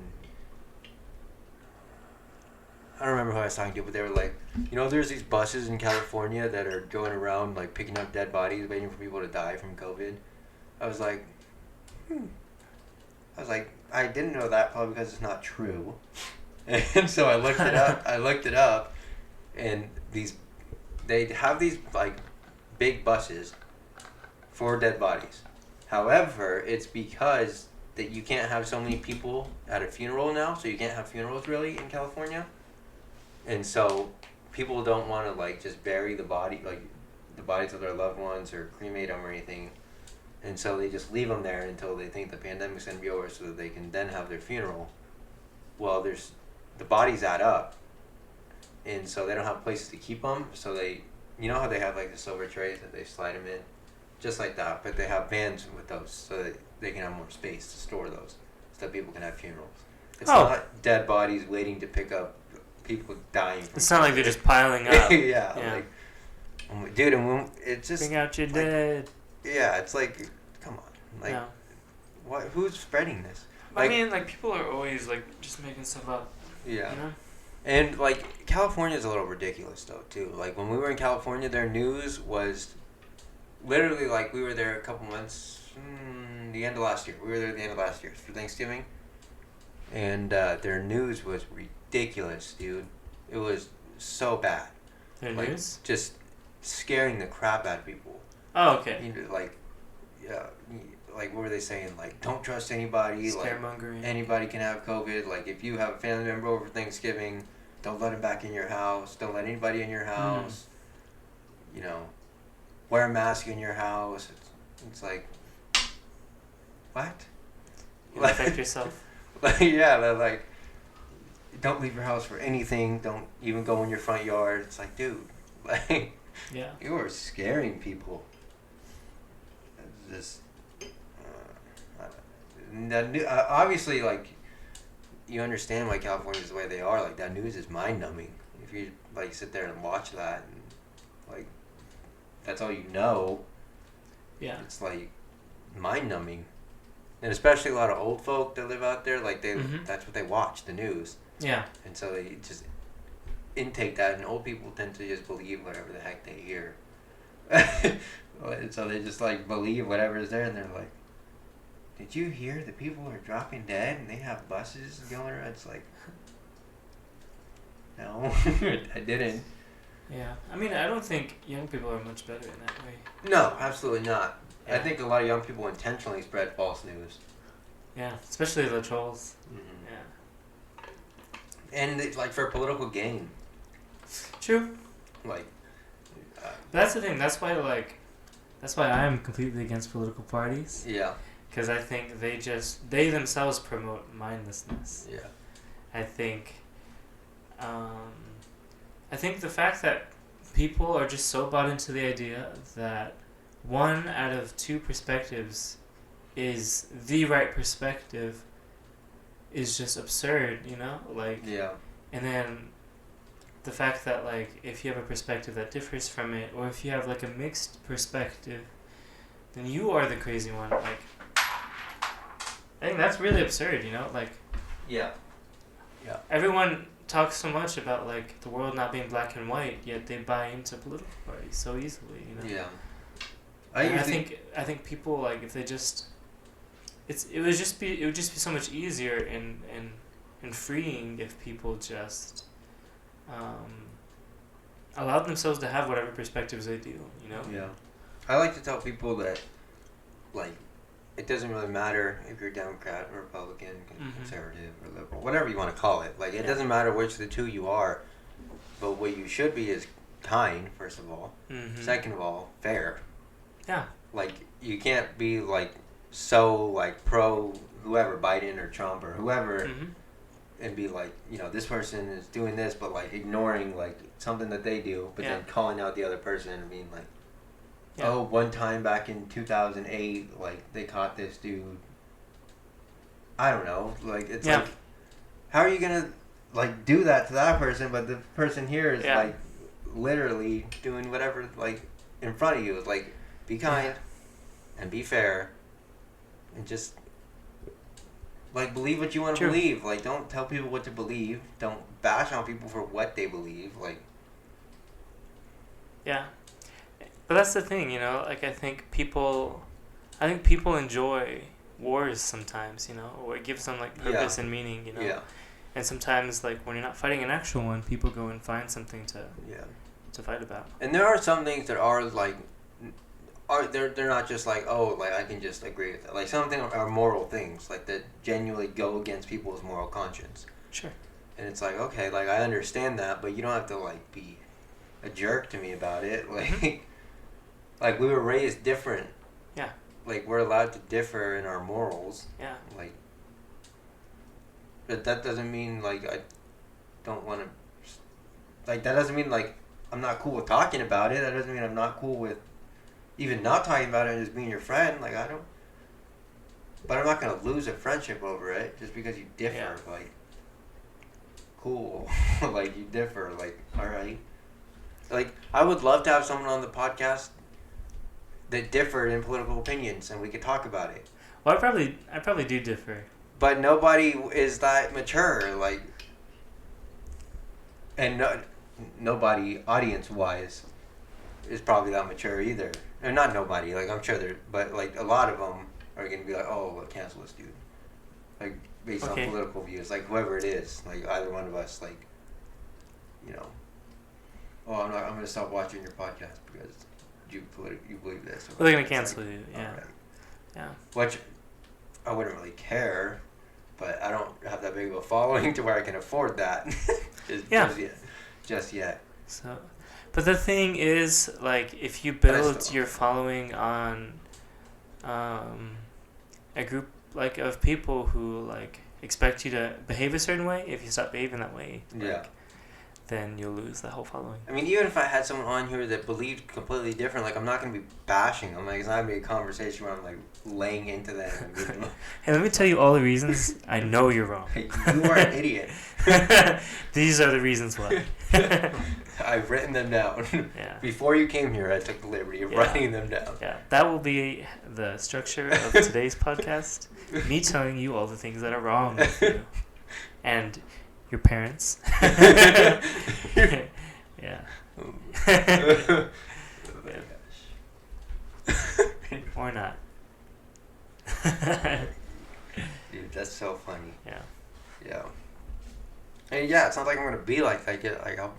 I don't remember who I was talking to, but they were like, there's these buses in California that are going around like picking up dead bodies, waiting for people to die from COVID. I was like, I didn't know that probably because it's not true. And so I looked it up. And they have these like big buses for dead bodies. However, it's because that you can't have so many people at a funeral now, so you can't have funerals really in California. And so people don't want to like just bury the bodies of their loved ones or cremate them or anything. And so they just leave them there until they think the pandemic's going to be over so that they can then have their funeral. Well, the bodies add up. And so they don't have places to keep them. So how they have like the silver trays that they slide them in? Just like that. But they have vans with those so that they can have more space to store those so that people can have funerals. It's not dead bodies waiting to pick up people dying from It's not like they're just piling up. yeah. Like, dude, and it's just... Bring out your like, dead. Yeah, it's like, come on. Like, what? Who's spreading this? Like, I mean, like, people are always, like, just making stuff up. Yeah. You know? And, like, California's a little ridiculous, though, too. Like, when we were in California, their news was literally, like, we were there a couple months, the end of last year. We were there at the end of last year for Thanksgiving. And their news was ridiculous, dude. It was so bad. Their like, news? Just scaring the crap out of people. Oh, okay. Like, yeah, like what were they saying? Like, don't trust anybody. Scaremongering. Like, anybody can have COVID. Like, if you have a family member over Thanksgiving, don't let them back in your house. Don't let anybody in your house. Wear a mask in your house. It's like, what? You protect yourself. Yeah, they're like, don't leave your house for anything. Don't even go in your front yard. It's like, dude, like, yeah, you are scaring people. It's just, obviously, like, you understand why California is the way they are. Like, that news is mind numbing. If you like sit there and watch that, and like, that's all you know. Yeah, it's like mind numbing. And especially a lot of old folk that live out there, like that's what they watch, the news. Yeah. And so they just intake that, and old people tend to just believe whatever the heck they hear. And so they just like believe whatever is there, and they're like, did you hear that people are dropping dead and they have buses going around? It's like, no, I didn't. Yeah. I mean, I don't think young people are much better in that way. No, absolutely not. Yeah. I think a lot of young people intentionally spread false news. Yeah, especially the trolls. Mm-hmm. Yeah. And it's like for political gain. Like. That's the thing. That's why I am completely against political parties. Yeah. Because I think they themselves promote mindlessness. Yeah. I think the fact that people are just so bought into the idea that one out of two perspectives is the right perspective is just absurd, Like, yeah. And then the fact that, like, if you have a perspective that differs from it, or if you have, like, a mixed perspective, then you are the crazy one. Like, I think that's really absurd, Like, yeah. Yeah. Everyone talks so much about, like, the world not being black and white, yet they buy into political parties so easily, Yeah. I think people, like, if they just it would just be so much easier and freeing if people just allowed themselves to have whatever perspectives they do, Yeah. I like to tell people that, like, it doesn't really matter if you're Democrat or Republican, conservative or liberal, whatever you want to call it. Like, it doesn't matter which of the two you are, but what you should be is kind, first of all. Mm-hmm. Second of all, fair. Yeah. Like, you can't be, like, so, like, pro whoever, Biden or Trump or whoever, and be like, this person is doing this, but, like, ignoring, like, something that they do, but then calling out the other person and being like, oh, one time back in 2008, like, they caught this dude. I don't know. Like, it's like, how are you gonna like do that to that person, but the person here is like literally doing whatever like in front of you. Like, be kind and be fair, and just like believe what you want to believe. Like, don't tell people what to believe. Don't bash on people for what they believe. Like, yeah, but that's the thing, you know. Like, I think people enjoy wars sometimes, you know, or it gives them like purpose and meaning, you know. Yeah. And sometimes, like, when you're not fighting an actual one, people go and find something to fight about. And there are some things that are like, they're not just like, oh, like I can just agree with that. Like, some things are moral things, like that genuinely go against people's moral conscience. Sure. And it's like, okay, like I understand that, but you don't have to like be a jerk to me about it. Like, like we were raised different. Yeah. Like, we're allowed to differ in our morals. Yeah. Like, but that doesn't mean like I don't want to. Like, that doesn't mean like I'm not cool with talking about it. That doesn't mean I'm not cool with even not talking about it and just being your friend. Like, I don't. But I'm not gonna lose a friendship over it just because you differ. Yeah. Like, cool. Like, you differ. Like, all right. Like, I would love to have someone on the podcast that differed in political opinions and we could talk about it. Well, I probably do differ. But nobody is that mature, like, and nobody audience-wise is probably that mature either. Or not nobody, like, I'm sure but like a lot of them are gonna be like, oh, well, cancel this dude, like, based on political views, like whoever it is, like either one of us, like, you know, oh, I'm gonna stop watching your podcast because you believe this. Well, they're gonna cancel you, yeah. Right. Yeah. Which I wouldn't really care, but I don't have that big of a following to where I can afford that. just yet. So, but the thing is, like, if you build your following on a group like of people who like expect you to behave a certain way, if you stop behaving that way, like, then you'll lose the whole following. I mean, even if I had someone on here that believed completely different, like, I'm not going to be bashing them. Like, it's not going to be a conversation where I'm, like, laying into them. And being like, hey, let me tell you all the reasons I know you're wrong. You are an idiot. These are the reasons why. I've written them down. Yeah. Before you came here, I took the liberty of writing them down. Yeah, that will be the structure of today's podcast. Me telling you all the things that are wrong with you. And your parents. Yeah. Oh my gosh. Or not. Dude, that's so funny. Yeah. Yeah. And yeah, it's not like I'm gonna be like that. Like, I'll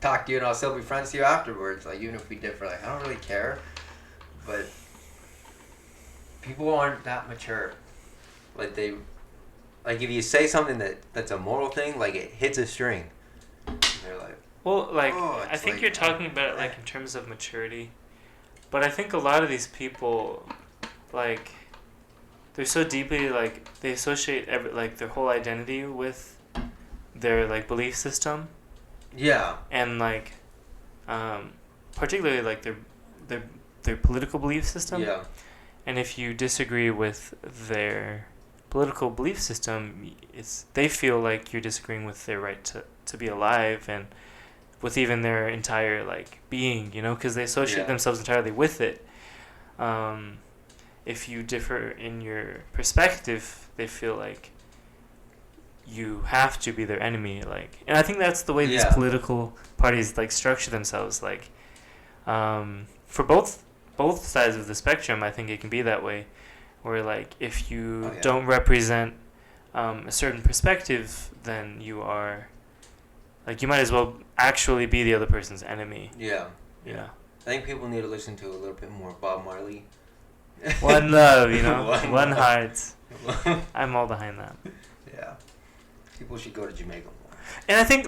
talk to you and I'll still be friends with you afterwards. Like, even if we differ, like, I don't really care. But people aren't that mature. Like, if you say something that's a moral thing, like, it hits a string. And they're like, well, like, oh, I think you're talking about it, like, in terms of maturity. But I think a lot of these people, like, they're so deeply, like, they associate their whole identity with their, like, belief system. Yeah. And, like, particularly, like, their political belief system. Yeah. And if you disagree with their political belief system, they feel like you're disagreeing with their right to be alive and with even their entire, like, being, you know, because they associate themselves entirely with it. If you differ in your perspective, they feel like you have to be their enemy, like, and I think that's the way these political parties, like, structure themselves, like, for both sides of the spectrum. I think it can be that way, where, like, if you don't represent a certain perspective, then you are, like, you might as well actually be the other person's enemy. Yeah. Yeah. I think people need to listen to a little bit more Bob Marley. One love, you know, one heart. I'm all behind that. Yeah. People should go to Jamaica more. And I think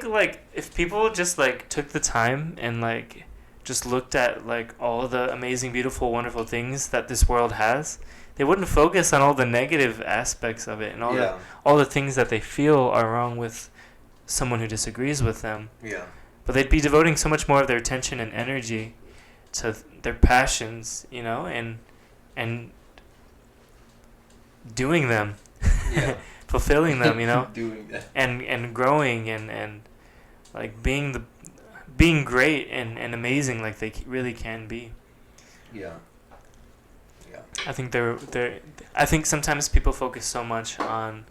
like if people just, like, took the time and, like, just looked at, like, all the amazing, beautiful, wonderful things that this world has, they wouldn't focus on all the negative aspects of it and all the things that they feel are wrong with someone who disagrees with them. Yeah. But they'd be devoting so much more of their attention and energy to their passions, you know, and doing them. Yeah. fulfilling them, you know, Doing that. and growing and like being great and amazing like they really can be. Yeah. Yeah. I think I think sometimes people focus so much on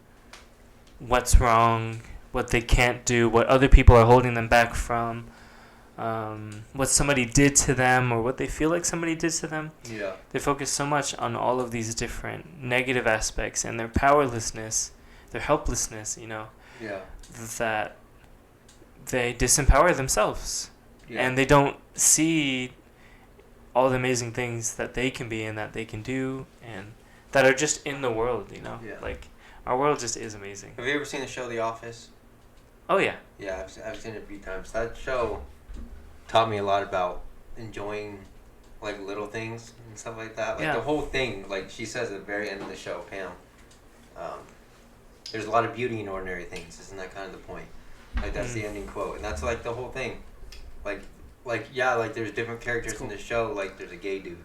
what's wrong, what they can't do, what other people are holding them back from, what somebody did to them or what they feel like somebody did to them. Yeah. They focus so much on all of these different negative aspects and their powerlessness, their helplessness, you know, Yeah. that they disempower themselves. Yeah. And they don't see all the amazing things that they can be and that they can do and that are just in the world, you know? Yeah. Like, our world just is amazing. Have you ever seen the show The Office? Oh, yeah. Yeah, I've seen it a few times. That show taught me a lot about enjoying, like, little things and stuff like that. Like, Yeah. the whole thing, like, she says at the very end of the show, Pam, there's a lot of beauty in ordinary things. Isn't that kind of the point? Like, that's the ending quote. And that's, like, the whole thing. Yeah, like, there's different characters in the show. Like, there's a gay dude.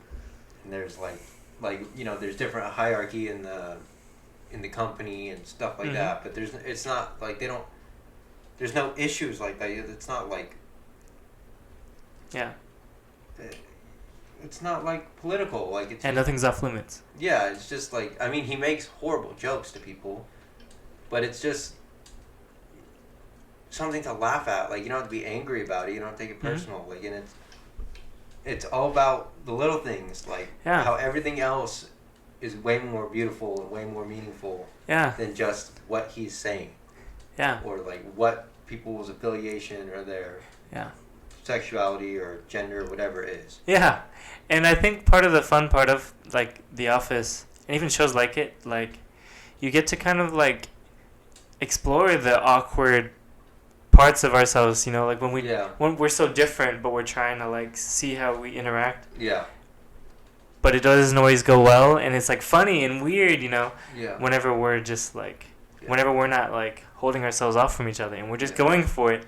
And there's, like, you know, there's different hierarchy in the company and stuff like that. But it's not, like, there's no issues like that. It's not, like... Yeah. It's not, like, political. Like, it's And just, nothing's off limits. yeah, it's just, like... I mean, he makes horrible jokes to people. But it's just... something to laugh at. Like, you don't have to be angry about it. You don't have to take it personal. Like, and it's all about the little things. Like, how everything else is way more beautiful and way more meaningful than just what he's saying. Yeah. Or, like, what people's affiliation or their sexuality or gender, whatever it is. Yeah. And I think part of the fun part of, like, The Office, and even shows like it, like, you get to kind of, like, explore the awkward parts of ourselves, you know, like when we're so different, but we're trying to, like, see how we interact. Yeah. But it doesn't always go well, and it's, like, funny and weird, you know. Yeah. Whenever we're just, like, whenever we're not, like, holding ourselves off from each other, and we're just going for it.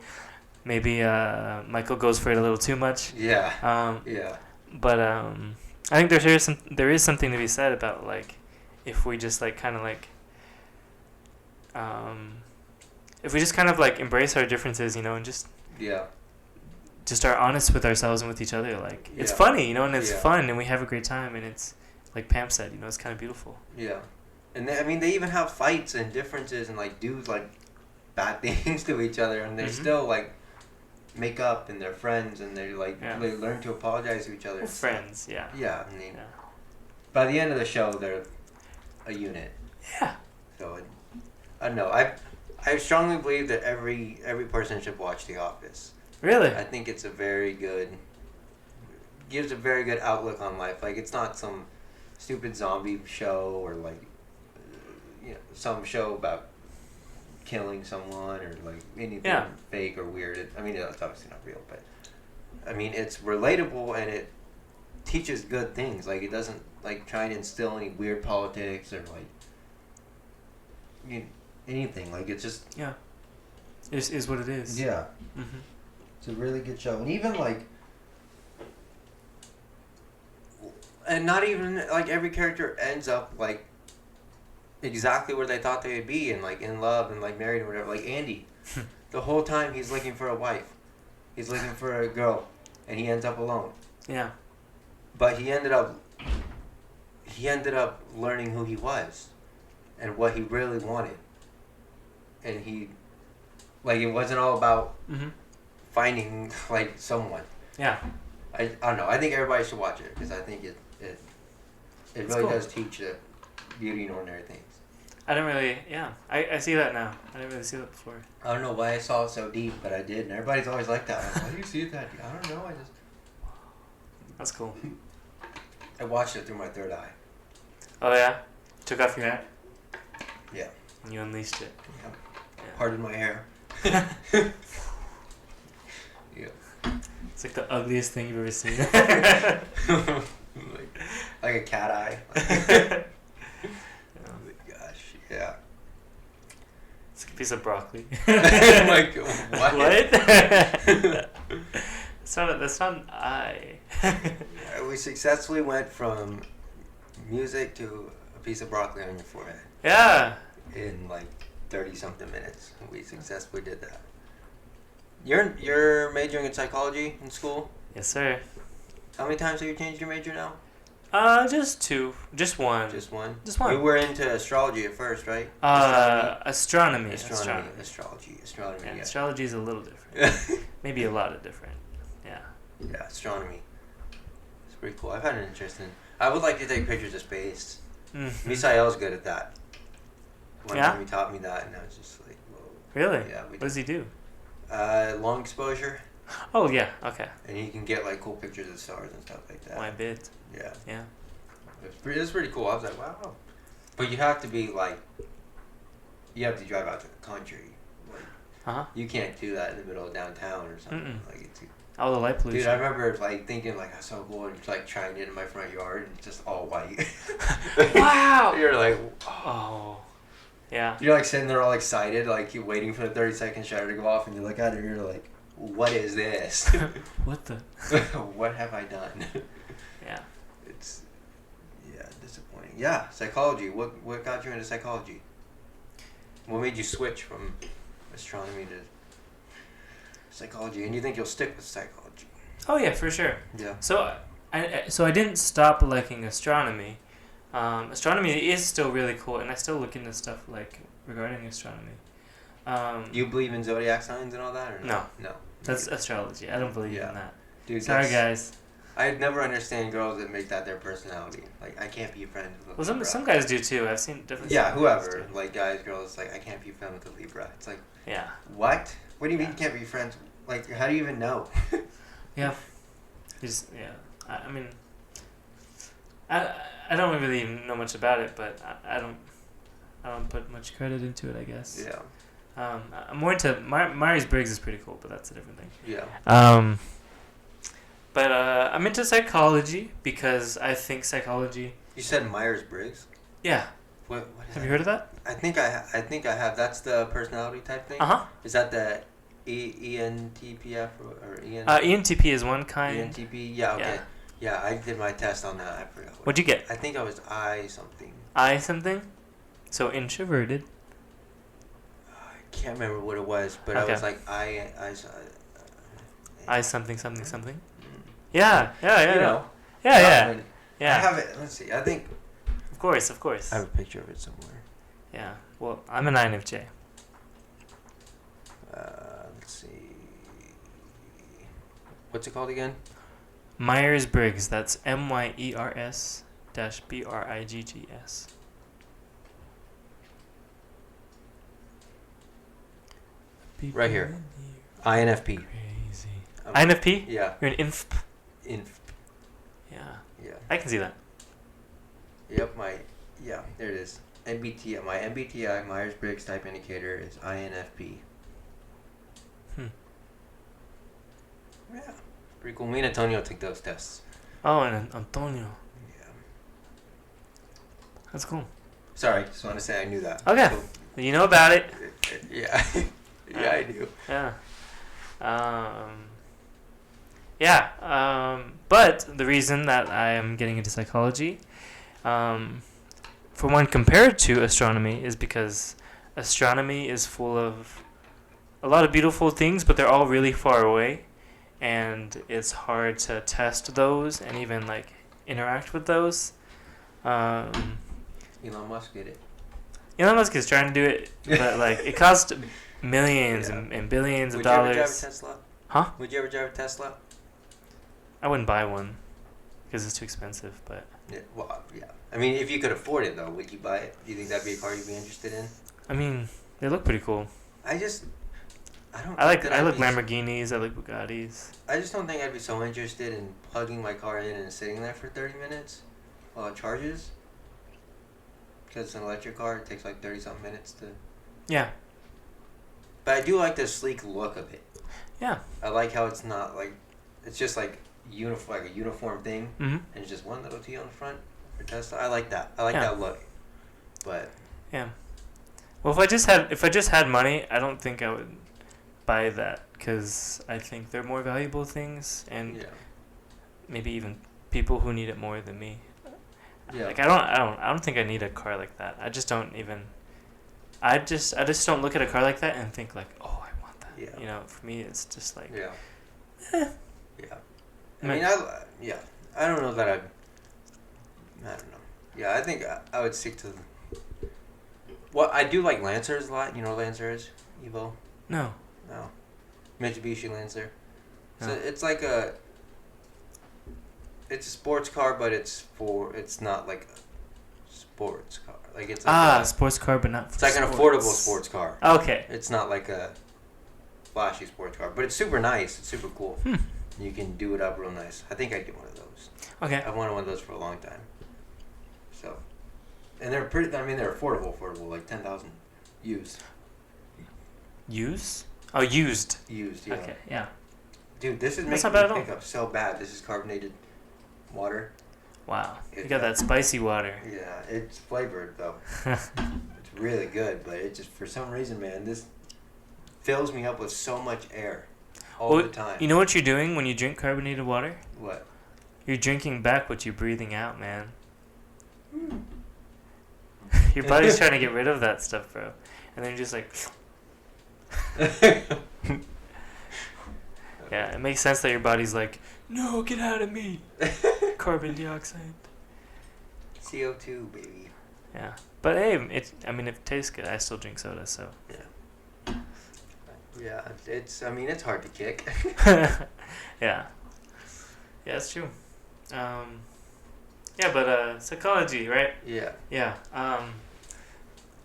Maybe Michael goes for it a little too much. Yeah. But I think there is something to be said about, like, if we just, like, kind of, like, if we just kind of, like, embrace our differences, you know, and just are honest with ourselves and with each other. Like, it's funny, you know, and it's fun, and we have a great time, and it's, like Pam said, you know, it's kind of beautiful. Yeah. And they even have fights and differences and, like, do, like, bad things to each other, and they still, like, make up, and they're friends, and they, like, they learn to apologize to each other. We're friends, yeah. Yeah. By the end of the show, they're a unit. Yeah. So, I don't know. I strongly believe that every person should watch The Office. Really? I think it's gives a very good outlook on life. Like, it's not some stupid zombie show or, like, you know, some show about killing someone or, like, anything fake or weird. I mean, it's obviously not real, but I mean, it's relatable and it teaches good things. Like, it doesn't, like, try and instill any weird politics or, like, you know, anything. Like, it's just... Yeah. It is what it is. Yeah. Mm-hmm. It's a really good show. And even, like... And not even, like, every character ends up, like, exactly where they thought they would be and, like, in love and, like, married or whatever. Like, Andy. The whole time he's looking for a wife. He's looking for a girl. And he ends up alone. Yeah. But he ended up learning who he was and what he really wanted. And he, like, it wasn't all about finding, like, someone. Yeah. I don't know. I think everybody should watch it because I think it really does teach beauty in ordinary things. I don't really, I see that now. I didn't really see that before. I don't know why I saw it so deep, but I did. And everybody's always like that. Like, why do you see it that deep? I don't know. That's cool. I watched it through my third eye. Oh, yeah? Took off your hat? Yeah. And you unleashed it. Yeah. Parted my hair. Yeah. It's like the ugliest thing you've ever seen. like a cat eye. Oh my gosh, yeah. It's like a piece of broccoli. Like, what? That's not an eye. We successfully went from music to a piece of broccoli on your forehead. Yeah. in like 30-something minutes. We successfully did that. You're majoring in psychology in school? Yes, sir. How many times have you changed your major now? Just two. Just one. Just one? Just one. You were into astrology at first, right? Astronomy. Astronomy. Yeah, Yeah. astrology is a little different. Maybe a lot of different. Yeah. Yeah, astronomy. It's pretty cool. I've had an interest in. I would like to take pictures of space. Mm-hmm. Misael's good at that. One Yeah? time he taught me that, and I was just like, whoa. Really? Yeah. What does he do? Long exposure, Oh, yeah. Okay. and he can get like cool pictures of stars and stuff like that. My bit. Yeah. Yeah. It's pretty cool. I was like, wow. But you have to be like, you have to drive out to the country. Like, Uh-huh. you can't do that in the middle of downtown or something. Mm-mm. Like it's. Oh, the light pollution. Dude, I remember like thinking like that's so cool, and like trying to get in my front yard and it's just all white. Wow. You're like, Oh. Yeah. you're like sitting there all excited, like you're waiting for the 30-second shutter to go off, and you look at it and you're like, what is this? What the? What have I done? Yeah. It's disappointing. Yeah, psychology. What got you into psychology? What made you switch from astronomy to psychology? And you think you'll stick with psychology? Oh, yeah, for sure. Yeah. So I didn't stop liking astronomy. Astronomy is still really cool, and I still look into stuff like regarding astronomy. Do you believe in zodiac signs and all that, or No. No. That's astrology. I don't believe Yeah. in that. Dude, Sorry, guys. I'd never understand girls that make that their personality. Like, I can't be friends with a Well, Libra. some guys do too. I've seen different. Yeah, guys whoever. do. Like, guys, girls, like, I can't be friends with a Libra. It's like, Yeah. what? What do you mean Yeah. you can't be friends? Like, how do you even know? Yeah. Yeah. I mean, I don't really even know much about it, but I don't put much credit into it, I guess. Yeah. I'm more into Myers-Briggs is pretty cool, but that's a different thing. Yeah. But I'm into psychology because I think psychology. You said Myers-Briggs? Yeah. What is Have that? you heard of that? I think I have. That's the personality type thing? Uh-huh. Is that the ENTPF or EN? ENTP is one kind. ENTP? Yeah, okay. Yeah, I did my test on that. I forgot. What'd you get? I think I was I something. I something? So introverted. I can't remember what it was, but Okay. I was like I something something something. Mm. Yeah. You know. Yeah. I Yeah. have it. Let's see. I think Of course. I have a picture of it somewhere. Yeah. Well, I'm an INFJ. Let's see. What's it called again? Myers-Briggs. That's MYERS -BRIGGS. Right here. INFP. Crazy. Um, INFP? Yeah. You're an inf. Inf. Yeah. Yeah. I can see that. Yep. There it is. MBTI. My MBTI Myers-Briggs type indicator is INFP. Yeah. Pretty cool. Me and Antonio took those tests. Oh, and Antonio. Yeah. That's cool. Sorry, just want to say I knew that. Okay. Cool. You know about it. Yeah. Yeah, I do. Yeah. But the reason that I am getting into psychology, for one, compared to astronomy, is because astronomy is full of a lot of beautiful things, but they're all really far away, and it's hard to test those and even like interact with those. Elon Musk did it. Elon Musk is trying to do it, but like it costs millions and billions of dollars. Would you ever drive a Tesla? Huh? Would you ever drive a Tesla? I wouldn't buy one because it's too expensive, but Yeah. Well, yeah. I mean, if you could afford it, though, would you buy it? Do you think that'd be a car you'd be interested in? I mean, they look pretty cool. I don't. I like think that I'd be- Lamborghinis. I like Bugattis. I just don't think I'd be so interested in plugging my car in and sitting there for 30 minutes while it charges. Because it's an electric car, it takes like 30-something minutes to... Yeah. But I do like the sleek look of it. Yeah. I like how it's not like... It's just like a uniform thing. Mhm. And it's just one little T on the front for Tesla. I like that. I like Yeah. that look. But... Yeah. Well, if I just had money, I don't think I would buy that because I think they're more valuable things, and Yeah. maybe even people who need it more than me. Yeah. Like I don't think I need a car like that. I just don't even I just don't look at a car like that and think like, oh, I want that. Yeah. You know, for me, it's just like. Yeah. Eh. Yeah. I mean, I don't know that I don't know. Yeah, I think I would stick to. Well, I do like Lancers a lot. You know what Lancer is? Evo? No. No. Mitsubishi Lancer. No. So it's like it's a sports car, but it's not like a sports car. Like it's like a sports car, but not. It's like an affordable sports car. Okay. It's not like a flashy sports car, but it's super nice. It's super cool. You can do it up real nice. I think I'd get one of those. Okay. I've wanted one of those for a long time. So, and they're pretty. I mean, they're affordable, like 10,000 used. Used? Oh, used. Used, yeah. Okay, yeah. Dude, this is That's making not bad me at pick all. up so bad. This is carbonated water. Wow, you got that spicy water. Yeah, it's flavored though. It's really good, but it just for some reason, man, this fills me up with so much air all the time. You know what you're doing when you drink carbonated water? What? You're drinking back what you're breathing out, man. Your body's trying to get rid of that stuff, bro. And then you're just like... Yeah, it makes sense that your body's like, no, get out of me. Carbon dioxide. CO2, baby. Yeah. But hey, it tastes good. I still drink soda, so... Yeah. Yeah, it's hard to kick. Yeah. Yeah, it's true. Yeah, but psychology, right? Yeah. Yeah.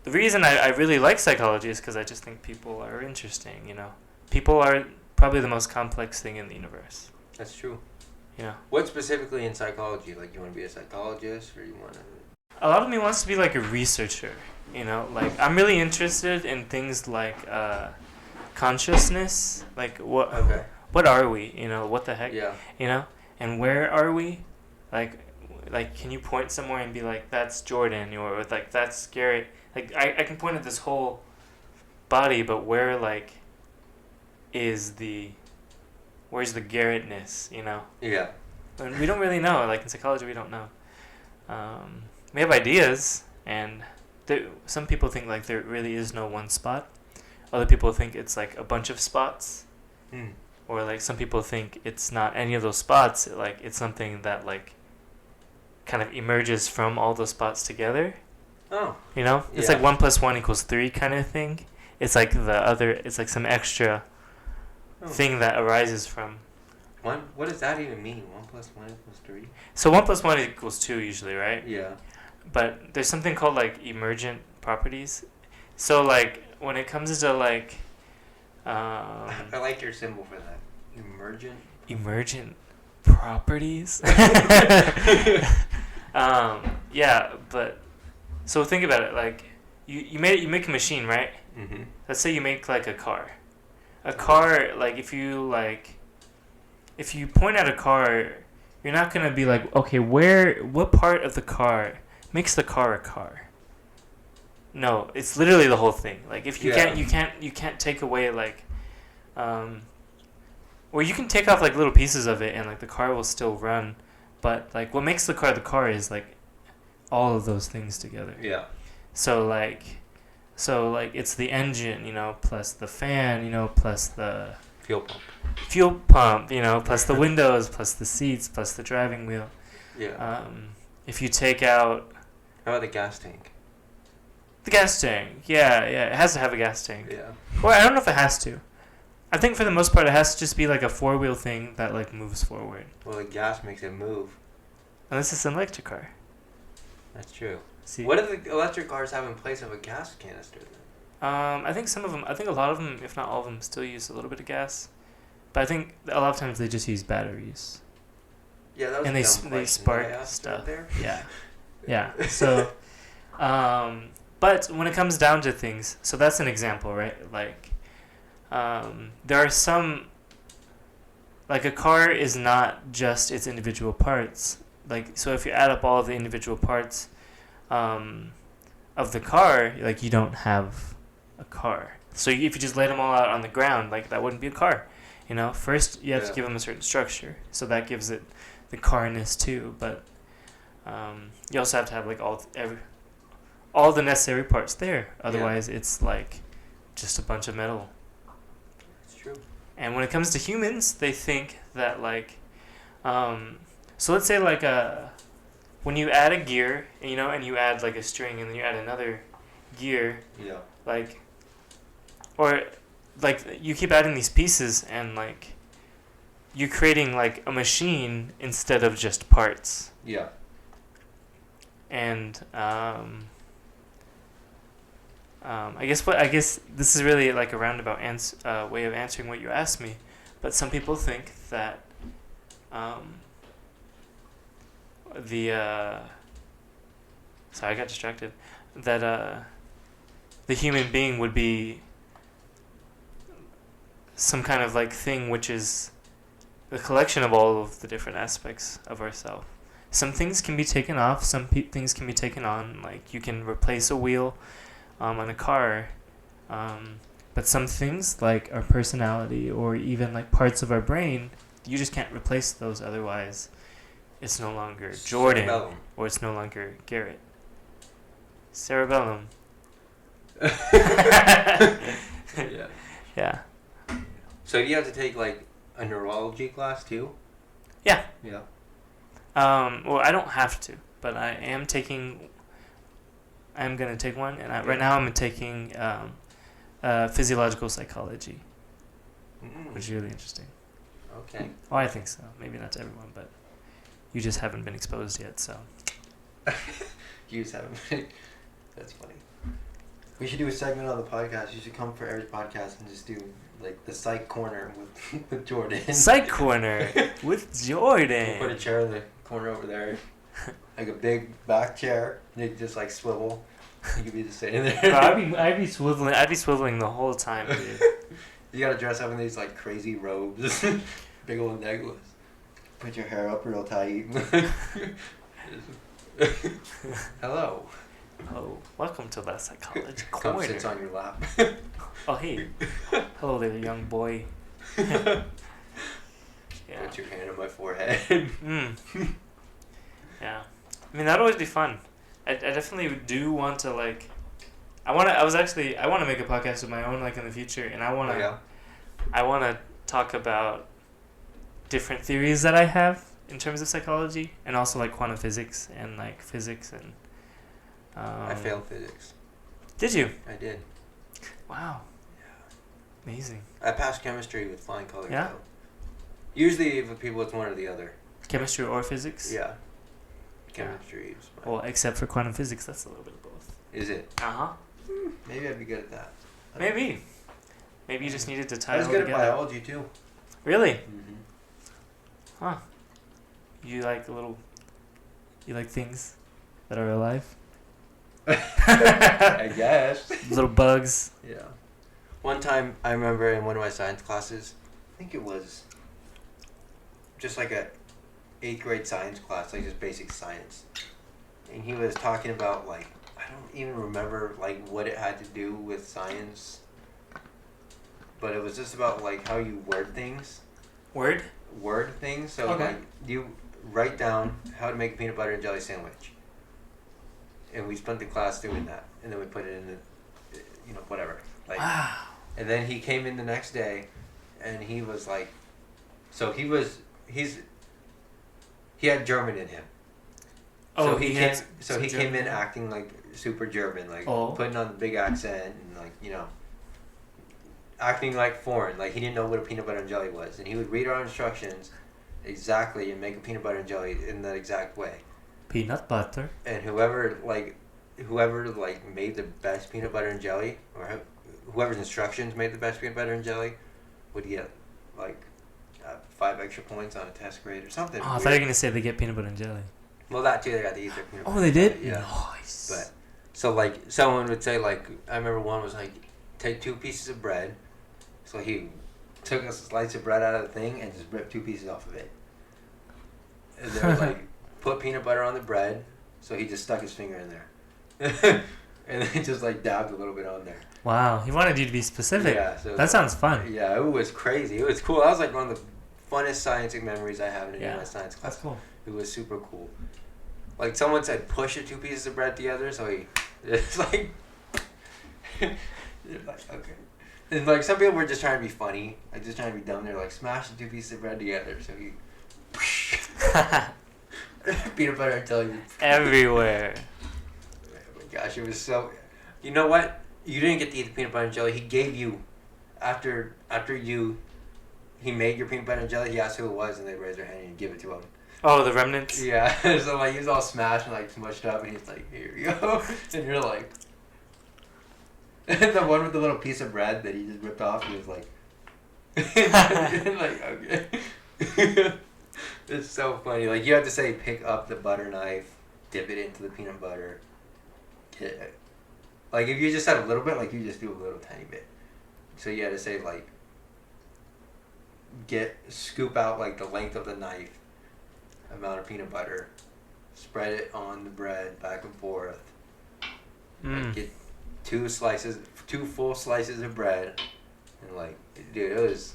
The reason I really like psychology is because I just think people are interesting, you know. People are probably the most complex thing in the universe. That's true. You know. What specifically in psychology? Like, you want to be a psychologist, or you want to... A lot of me wants to be like a researcher, you know. Like, I'm really interested in things like consciousness. Like, what are we? You know, what the heck? Yeah. You know? And where are we? Like, can you point somewhere and be like, that's Jordan, or like, that's Garrett? Like, I can point at this whole body, but where, like, where's the Garrettness, you know? Yeah. And we don't really know. Like, in psychology, we don't know. We have ideas, and some people think, like, there really is no one spot. Other people think it's, like, a bunch of spots. Or, like, some people think it's not any of those spots. Like, it's something that, like, kind of emerges from all those spots together. Oh. You know? It's like 1 + 1 = 3 kind of thing. It's like it's like some extra thing that arises from... What does that even mean? 1 + 1 = 3? So 1 + 1 = 2 usually, right? Yeah. But there's something called, like, emergent properties. So, like, when it comes to, like... I like your symbol for that. Emergent? Emergent properties? Yeah, but... So think about it, like, you make a machine, right? Mm-hmm. Let's say you make, like, a car. A car, like, if you point at a car, you're not going to be like, okay, what part of the car makes the car a car? No, it's literally the whole thing. Like, if you can't take away, like, or you can take off, like, little pieces of it and, like, the car will still run, but, like, what makes the car is, like, all of those things together. Yeah. So like it's the engine, you know, plus the fan, you know, plus the fuel pump, you know, plus the windows, plus the seats, plus the driving wheel. Yeah. If you take out... How about the gas tank? The gas tank, yeah, it has to have a gas tank. Yeah. Well, I don't know if it has to. I think for the most part it has to just be like a 4-wheel thing that, like, moves forward. Well, the gas makes it move. Unless it's an electric car. That's true. See? What do the electric cars have in place of a gas canister then? I think a lot of them, if not all of them, still use a little bit of gas. But I think a lot of times they just use batteries. Yeah, that was and a dumb they question spark that I asked stuff. right there. Yeah. So, but when it comes down to things, so that's an example, right? Like, there are some, like, a car is not just its individual parts. Like, so if you add up all of the individual parts of the car, like, you don't have a car. So if you just laid them all out on the ground, like, that wouldn't be a car. You know, first you have to give them a certain structure, so that gives it the carness too. But you also have to have, like, all the necessary parts there. Otherwise, it's like just a bunch of metal. It's true. And when it comes to humans, they think that like, so let's say like when you add a gear, you know, and you add like a string, and then you add another gear, Yeah. like, or like you keep adding these pieces, and like you're creating like a machine instead of just parts. Yeah. And I guess this is really like a roundabout way of answering what you asked me, but some people think that sorry, I got distracted. That the human being would be some kind of like thing which is the collection of all of the different aspects of ourselves. Some things can be taken off, some things can be taken on. Like you can replace a wheel on a car, but some things like our personality or even like parts of our brain, you just can't replace those. Otherwise, it's no longer Jordan Cerebellum. or it's no longer Garrett. Cerebellum. Yeah. Yeah. So do you have to take like a neurology class too? Yeah. Yeah. Well, I don't have to, but I am gonna take one, and right now I'm taking physiological psychology, which is really interesting. Okay. Oh, I think so. Maybe not to everyone, but you just haven't been exposed yet, so. You just haven't. That's funny. We should do a segment on the podcast. You should come for every podcast and just do like the psych corner with Jordan. Psych corner with Jordan. We'll put a chair in the corner over there, like a big back chair. You could just like swivel. You could be just sitting there. Bro, I'd be swiveling the whole time, dude. You gotta dress up in these like crazy robes, big old necklace. Put your hair up real tight. Hello. Oh, welcome to the psychology Come corner. sits on your lap. Oh, hey. Hello there, young boy. Yeah. Put your hand on my forehead. Yeah. I mean, that'd always be fun. I definitely do want to, like... I want to make a podcast of my own, like, in the future, and I want to talk about different theories that I have in terms of psychology, and also, like, quantum physics, and, like, physics, and... I failed physics. Did you? I did. Wow. Amazing. I passed chemistry with flying colors. Yeah? Though. Usually for people it's one or the other. Chemistry or physics? Yeah. Chemistry is fine. Well, except for quantum physics, that's a little bit of both. Is it? Uh-huh. Maybe I'd be good at that. Maybe. Maybe you just needed to tie I it was all good together. at biology too. Really? Mm-hmm. Huh. You like things that are alive? I guess. Little bugs. Yeah. One time I remember in one of my science classes, I think it was just like a 8th grade science class, like just basic science. And he was talking about like, I don't even remember like what it had to do with science, but it was just about like how you word things. Word things. So Okay. like you write down how to make a peanut butter and jelly sandwich. And we spent the class doing that, and then we put it in the, whatever. Like, wow. and then he came in the next day, and he was like, he had German in him. Oh, so he came in acting like super German, like putting on the big accent and like acting like foreign, like he didn't know what a peanut butter and jelly was, and he would read our instructions exactly and make a peanut butter and jelly in that exact way. Peanut butter. And whoever made the best peanut butter and jelly, or whoever's instructions made the best peanut butter and jelly, would get like 5 extra points on a test grade or something. Oh, I thought you were gonna say they get peanut butter and jelly. Well, that too, they got to eat their peanut butter. Oh, they did? Jelly, yeah. Nice. But so like someone would say like, I remember one was like, take 2 pieces of bread. So he took a slice of bread out of the thing and just ripped 2 pieces off of it. And they were like, put peanut butter on the bread. So he just stuck his finger in there. And then just like dabbed a little bit on there. Wow, he wanted you to be specific. Yeah, so that sounds fun. Yeah, it was crazy. It was cool. That was like one of the funnest scientific memories I have in any of my science class. That's cool. It was super cool. Like someone said, push the 2 pieces of bread together. So he It's like, you're like, okay. And like some people were just trying to be funny, like just trying to be dumb. They're like, smash the 2 pieces of bread together. So you, peanut butter and jelly everywhere. Oh my gosh, it was so. You know what? You didn't get to eat the peanut butter and jelly. He gave you, after he made your peanut butter and jelly. He asked who it was, and they raised their hand and you give it to him. Oh, the remnants. Yeah, so like he was all smashed and like smushed up, and he's like, "Here you go," and you're like, the one with the little piece of bread that he just ripped off. He was like, like okay. It's so funny. Like you have to say, pick up the butter knife, dip it into the peanut butter. Get it. Like if you just had a little bit, like you just do a little tiny bit. So you had to say like, scoop out like the length of the knife, amount of peanut butter, spread it on the bread back and forth. Like get 2 full slices of bread, and like, dude, it was.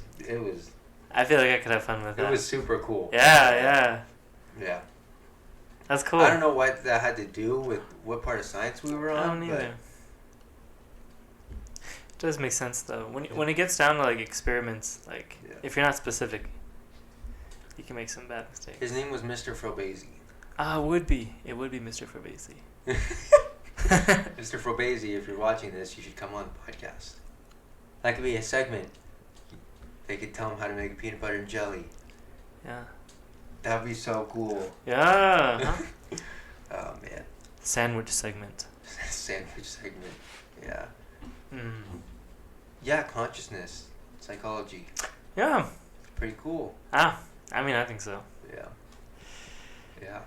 I feel like I could have fun with that. It was super cool. Yeah. Yeah. That's cool. I don't know what that had to do with what part of science we were on. I don't either. It does make sense though. When it gets down to like experiments, like if you're not specific, you can make some bad mistakes. His name was Mr. Frobese. It would be Mr. Frobese. Mr. Frobese, if you're watching this, you should come on the podcast. That could be a segment. They could tell him how to make a peanut butter and jelly. Yeah. That'd be so cool. Yeah. Huh? Oh man. Sandwich segment. Sandwich segment. Yeah. Yeah, consciousness, psychology. Yeah. Pretty cool. I mean, I think so. Yeah. Yeah.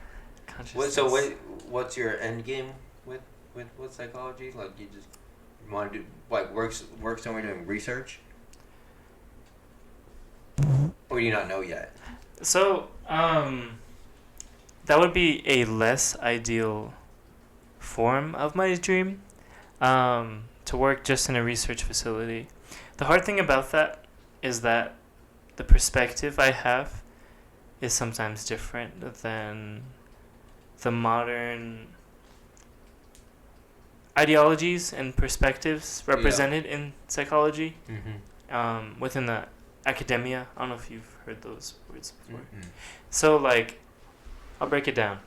Consciousness. What's your end game with psychology? Like you want to do like work somewhere doing research? Or do you not know yet? So, that would be a less ideal form of my dream, to work just in a research facility. The hard thing about that is that the perspective I have is sometimes different than the modern ideologies and perspectives represented in psychology. Within the academia. I don't know if you've heard those words before. So, like, I'll break it down.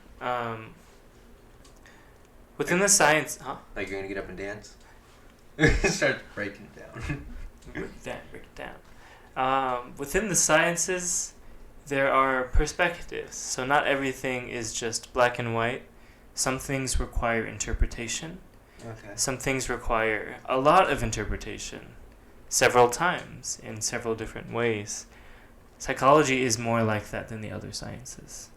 Within the science... Huh? Like you're going to get up and dance? Start breaking it down. Break it down. Within the sciences, there are perspectives. So not everything is just black and white. Some things require interpretation. Okay. Some things require a lot of interpretation. Several times, in several different ways. Psychology is more like that than the other sciences.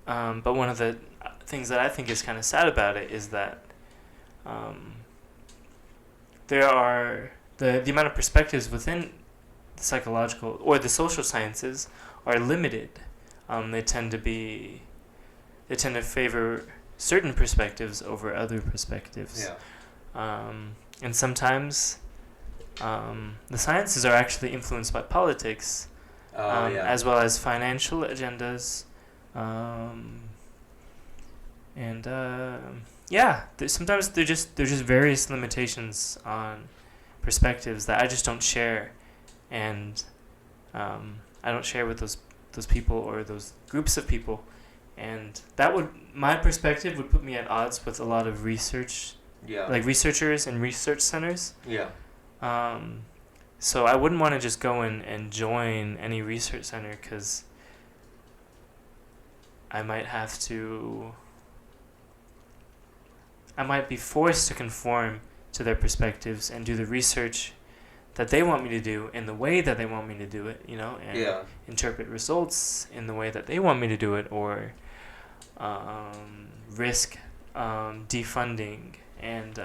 But one of the things that I think is kind of sad about it is that there are the amount of perspectives within the psychological or the social sciences are limited. They tend to favor certain perspectives over other perspectives. Yeah. And sometimes the sciences are actually influenced by politics, as well as financial agendas, sometimes there's just various limitations on perspectives that I just don't share, and I don't share with those people or those groups of people, and my perspective would put me at odds with a lot of research, like researchers and research centers. Yeah. So I wouldn't want to just go in and join any research center because I might be forced to conform to their perspectives and do the research that they want me to do in the way that they want me to do it, and interpret results in the way that they want me to do it, or risk defunding and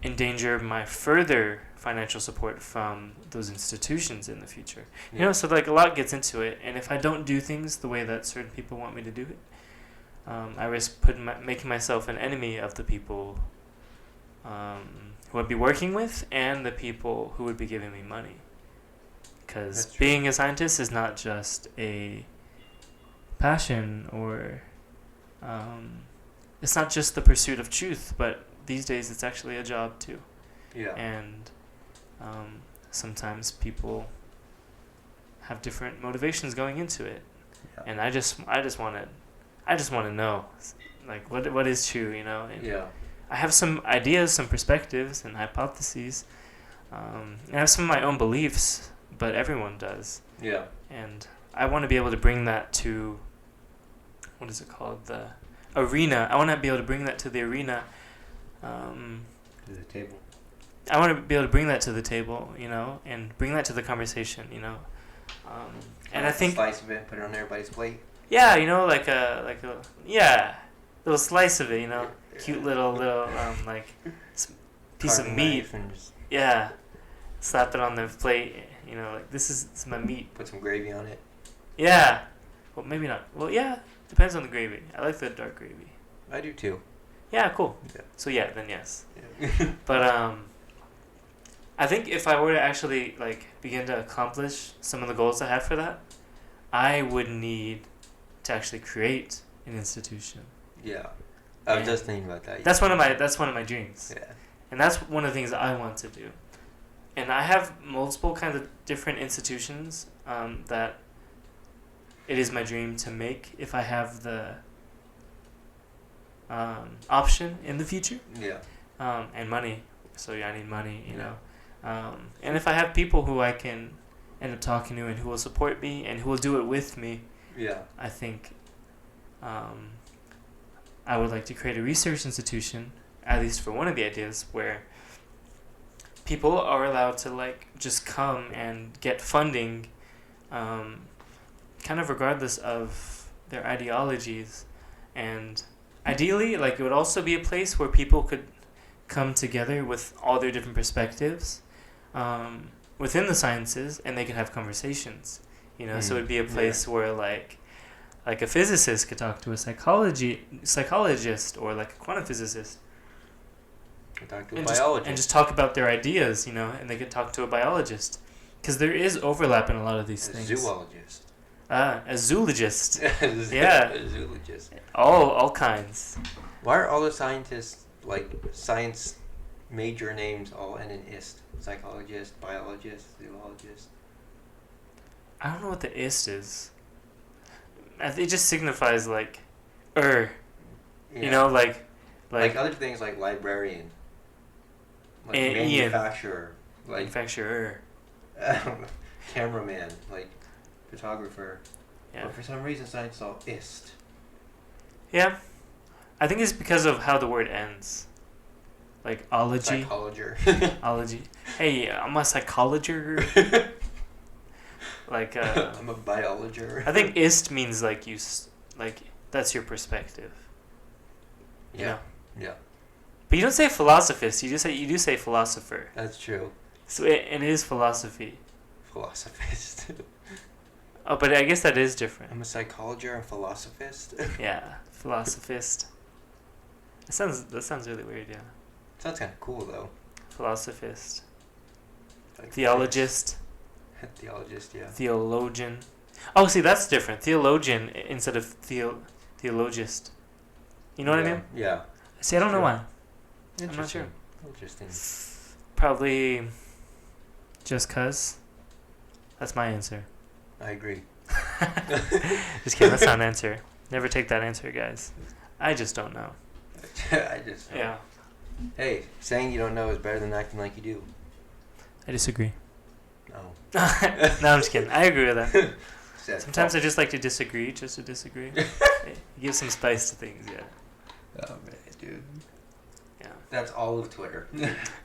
endanger my further financial support from those institutions in the future. So like a lot gets into it, and if I don't do things the way that certain people want me to do it, I risk making myself an enemy of the people who I'd be working with and the people who would be giving me money. Because being a scientist is not just a passion or it's not just the pursuit of truth, but these days it's actually a job too. Yeah. And sometimes people have different motivations going into it, and I just want to know, like, what is true, you know. And Yeah. I have some ideas, some perspectives, and hypotheses. And I have some of my own beliefs, but everyone does. Yeah. And I want to be able to bring that to, what is it called, the arena. I want to be able to bring that to the arena. To the table. I want to be able to bring that to the table, you know, and bring that to the conversation, you know. And I think slice of it, put it on everybody's plate. Yeah, you know, like a little slice of it, you know, cute little like piece of meat. Yeah, slap it on their plate, you know, like this is my meat. Put some gravy on it. Yeah, well maybe not. Well, yeah, depends on the gravy. I like the dark gravy. I do too. Yeah, cool. Yeah. So yeah, then yes. Yeah. But I think if I were to actually like begin to accomplish some of the goals I have for that, I would need to actually create an institution. Yeah, I was just thinking about that. That's one of my dreams. Yeah. And that's one of the things that I want to do. And I have multiple kinds of different institutions that it is my dream to make if I have the option in the future. Yeah. And money. So yeah, I need money, you know. And if I have people who I can end up talking to and who will support me and who will do it with me, yeah, I think I would like to create a research institution, at least for one of the ideas, where people are allowed to like just come and get funding, kind of regardless of their ideologies, and ideally, like it would also be a place where people could come together with all their different perspectives within the sciences, and they could have conversations, you know. So it'd be a place where like a physicist could talk to a psychologist, or like a quantum physicist, talk to a biologist, and just talk about their ideas, you know. And they could talk to a biologist, because there is overlap in a lot of these things. Zoologist. A zoologist. Yeah. A zoologist. All kinds. Why are all the scientists, like science major names, all end in ist? Psychologist, biologist, zoologist. I don't know what the ist is. It just signifies like, you know, like other things like librarian, like manufacturer, like manufacturer, cameraman, like photographer. Yeah. But for some reason, science is all ist. Yeah, I think it's because of how the word ends. Like ology. Psychologer. Ology. Hey, I'm a psychologer. Like I'm a biologer. I think ist means like like that's your perspective. You know? Yeah. But you don't say philosophist. You do say philosopher. That's true. So it is philosophy. Philosophist. Oh, but I guess that is different. I'm a psychologer and philosophist. Yeah, philosophist. That sounds really weird. Yeah. Sounds kind of cool though. Philosophist. Like Theologist. Theologist, yeah. Theologian. Oh, see, that's different. Theologian instead of theologist. You know what I mean? Yeah. See, I don't know why. I'm not sure. Interesting. Probably just 'cause. That's my answer. I agree. Just kidding. That's not an answer. Never take that answer, guys. I just don't know. Yeah. Hey, saying you don't know is better than acting like you do. I disagree. No. No, I'm just kidding. I agree with that. Sometimes I just like to disagree, just to disagree. Give some spice to things, yeah. Oh man, dude. Yeah. That's all of Twitter.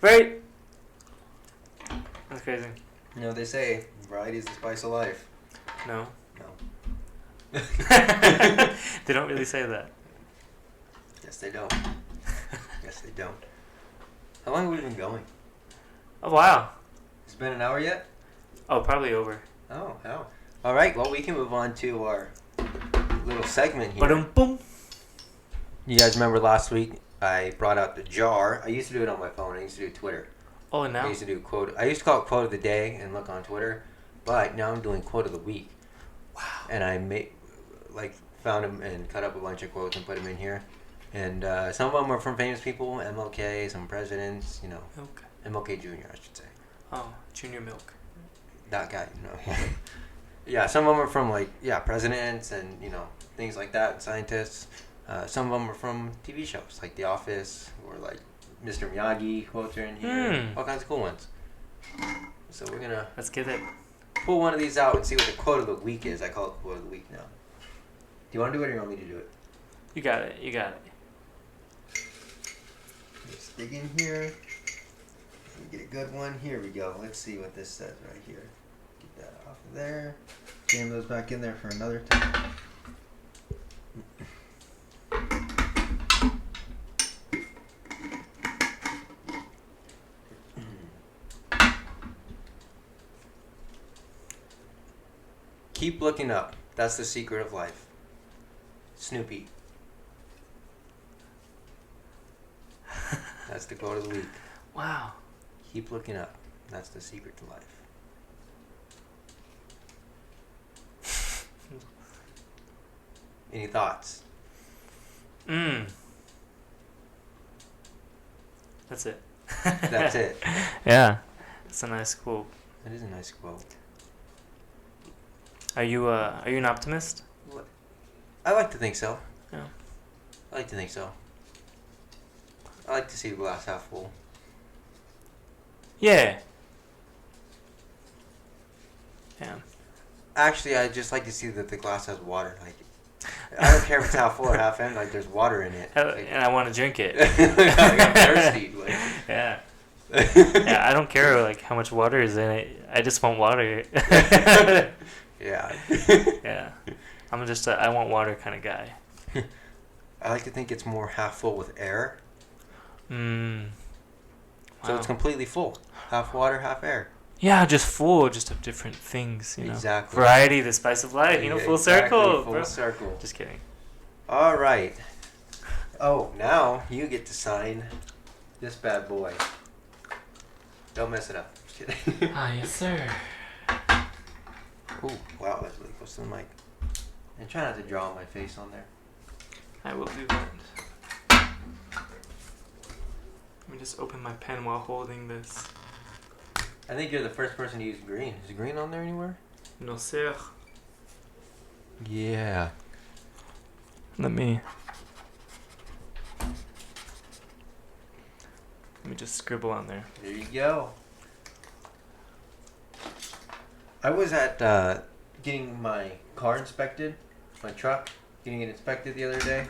Right? That's crazy. You know, they say variety is the spice of life. No. No. They don't really say that. Yes, they don't. Yes, they don't. How long have we been going? Oh, wow. It's been an hour yet? Oh, probably over. Oh, hell. All right, well, we can move on to our little segment here. Ba-dum-boom. You guys remember last week I brought out the jar. I used to do it on my phone. I used to do Twitter. Oh, and now? I used to call it quote of the day and look on Twitter, but now I'm doing quote of the week. Wow. And I found them and cut up a bunch of quotes and put them in here. And some of them are from famous people, MLK, some presidents, you know. Milk. MLK Jr., I should say. Oh, Junior Milk. That guy, you know. Yeah, some of them are from, like, presidents and, you know, things like that, scientists. Some of them are from TV shows, like The Office, or, like, Mr. Miyagi quotes are in here. All kinds of cool ones. So we're going to... Let's get it. Pull one of these out and see what the quote of the week is. I call it quote of the week now. Do you want to do it or you want me to do it? You got it. You got it. Let's dig in here. Let me get a good one. Here we go. Let's see what this says right here. Get that off of there. Jam those back in there for another time. Keep looking up. That's the secret of life. Snoopy. That's the quote of the week. Wow. Keep looking up. That's the secret to life. Any thoughts? That's it. That's it. Yeah. That's a nice quote. That is a nice quote. Are you an optimist? I like to think so. Yeah. I like to think so. I like to see the glass half full. Yeah. Yeah. Actually, I just like to see that the glass has water. Like, I don't care if it's half full or half empty. Like, there's water in it. Like, And I want to drink it. I'm thirsty. Like. Yeah. Yeah. I don't care like how much water is in it. I just want water. Yeah. Yeah. I'm just I want water kind of guy. I like to think it's more half full with air. Wow. So it's completely full. Half water, half air. Yeah, just full, just of different things, you know. Exactly. Variety, the spice of life, you know, full circle. Full bro. circle. Just kidding. All right. Oh, now you get to sign this bad boy. Don't mess it up. Just kidding. Yes, sir. Ooh, wow, that's really close to the mic. And try not to draw my face on there. I will do that. Let me just open my pen while holding this. I think you're the first person to use green. Is green on there anywhere? No, sir. Yeah. Let me just scribble on there. There you go. I was at getting my car inspected, my truck, getting it inspected the other day,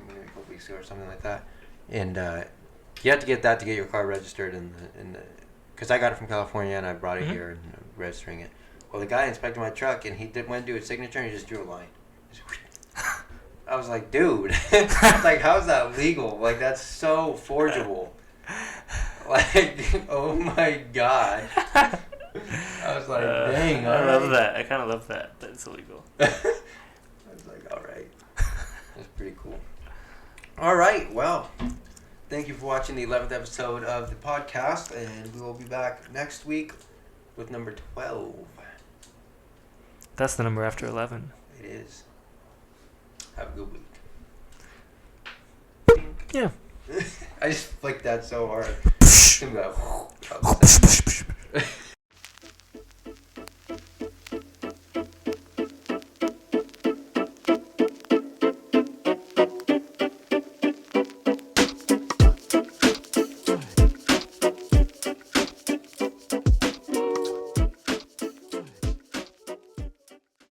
maybe a couple weeks ago or something like that. And you have to get that to get your car registered because I got it from California and I brought it here and registering it. Well, the guy inspected my truck and he went to do his signature and he just drew a line. I was like, dude, like, how's that legal? Like, that's so forgeable. Like, oh my god. I was like, dang. I love that. I kind of love that it's illegal. I was like, all right. That's pretty cool. All right. Well, thank you for watching the 11th episode of the podcast, and we will be back next week with number 12. That's the number after 11. It is. Have a good week. Yeah. I just flicked that so hard.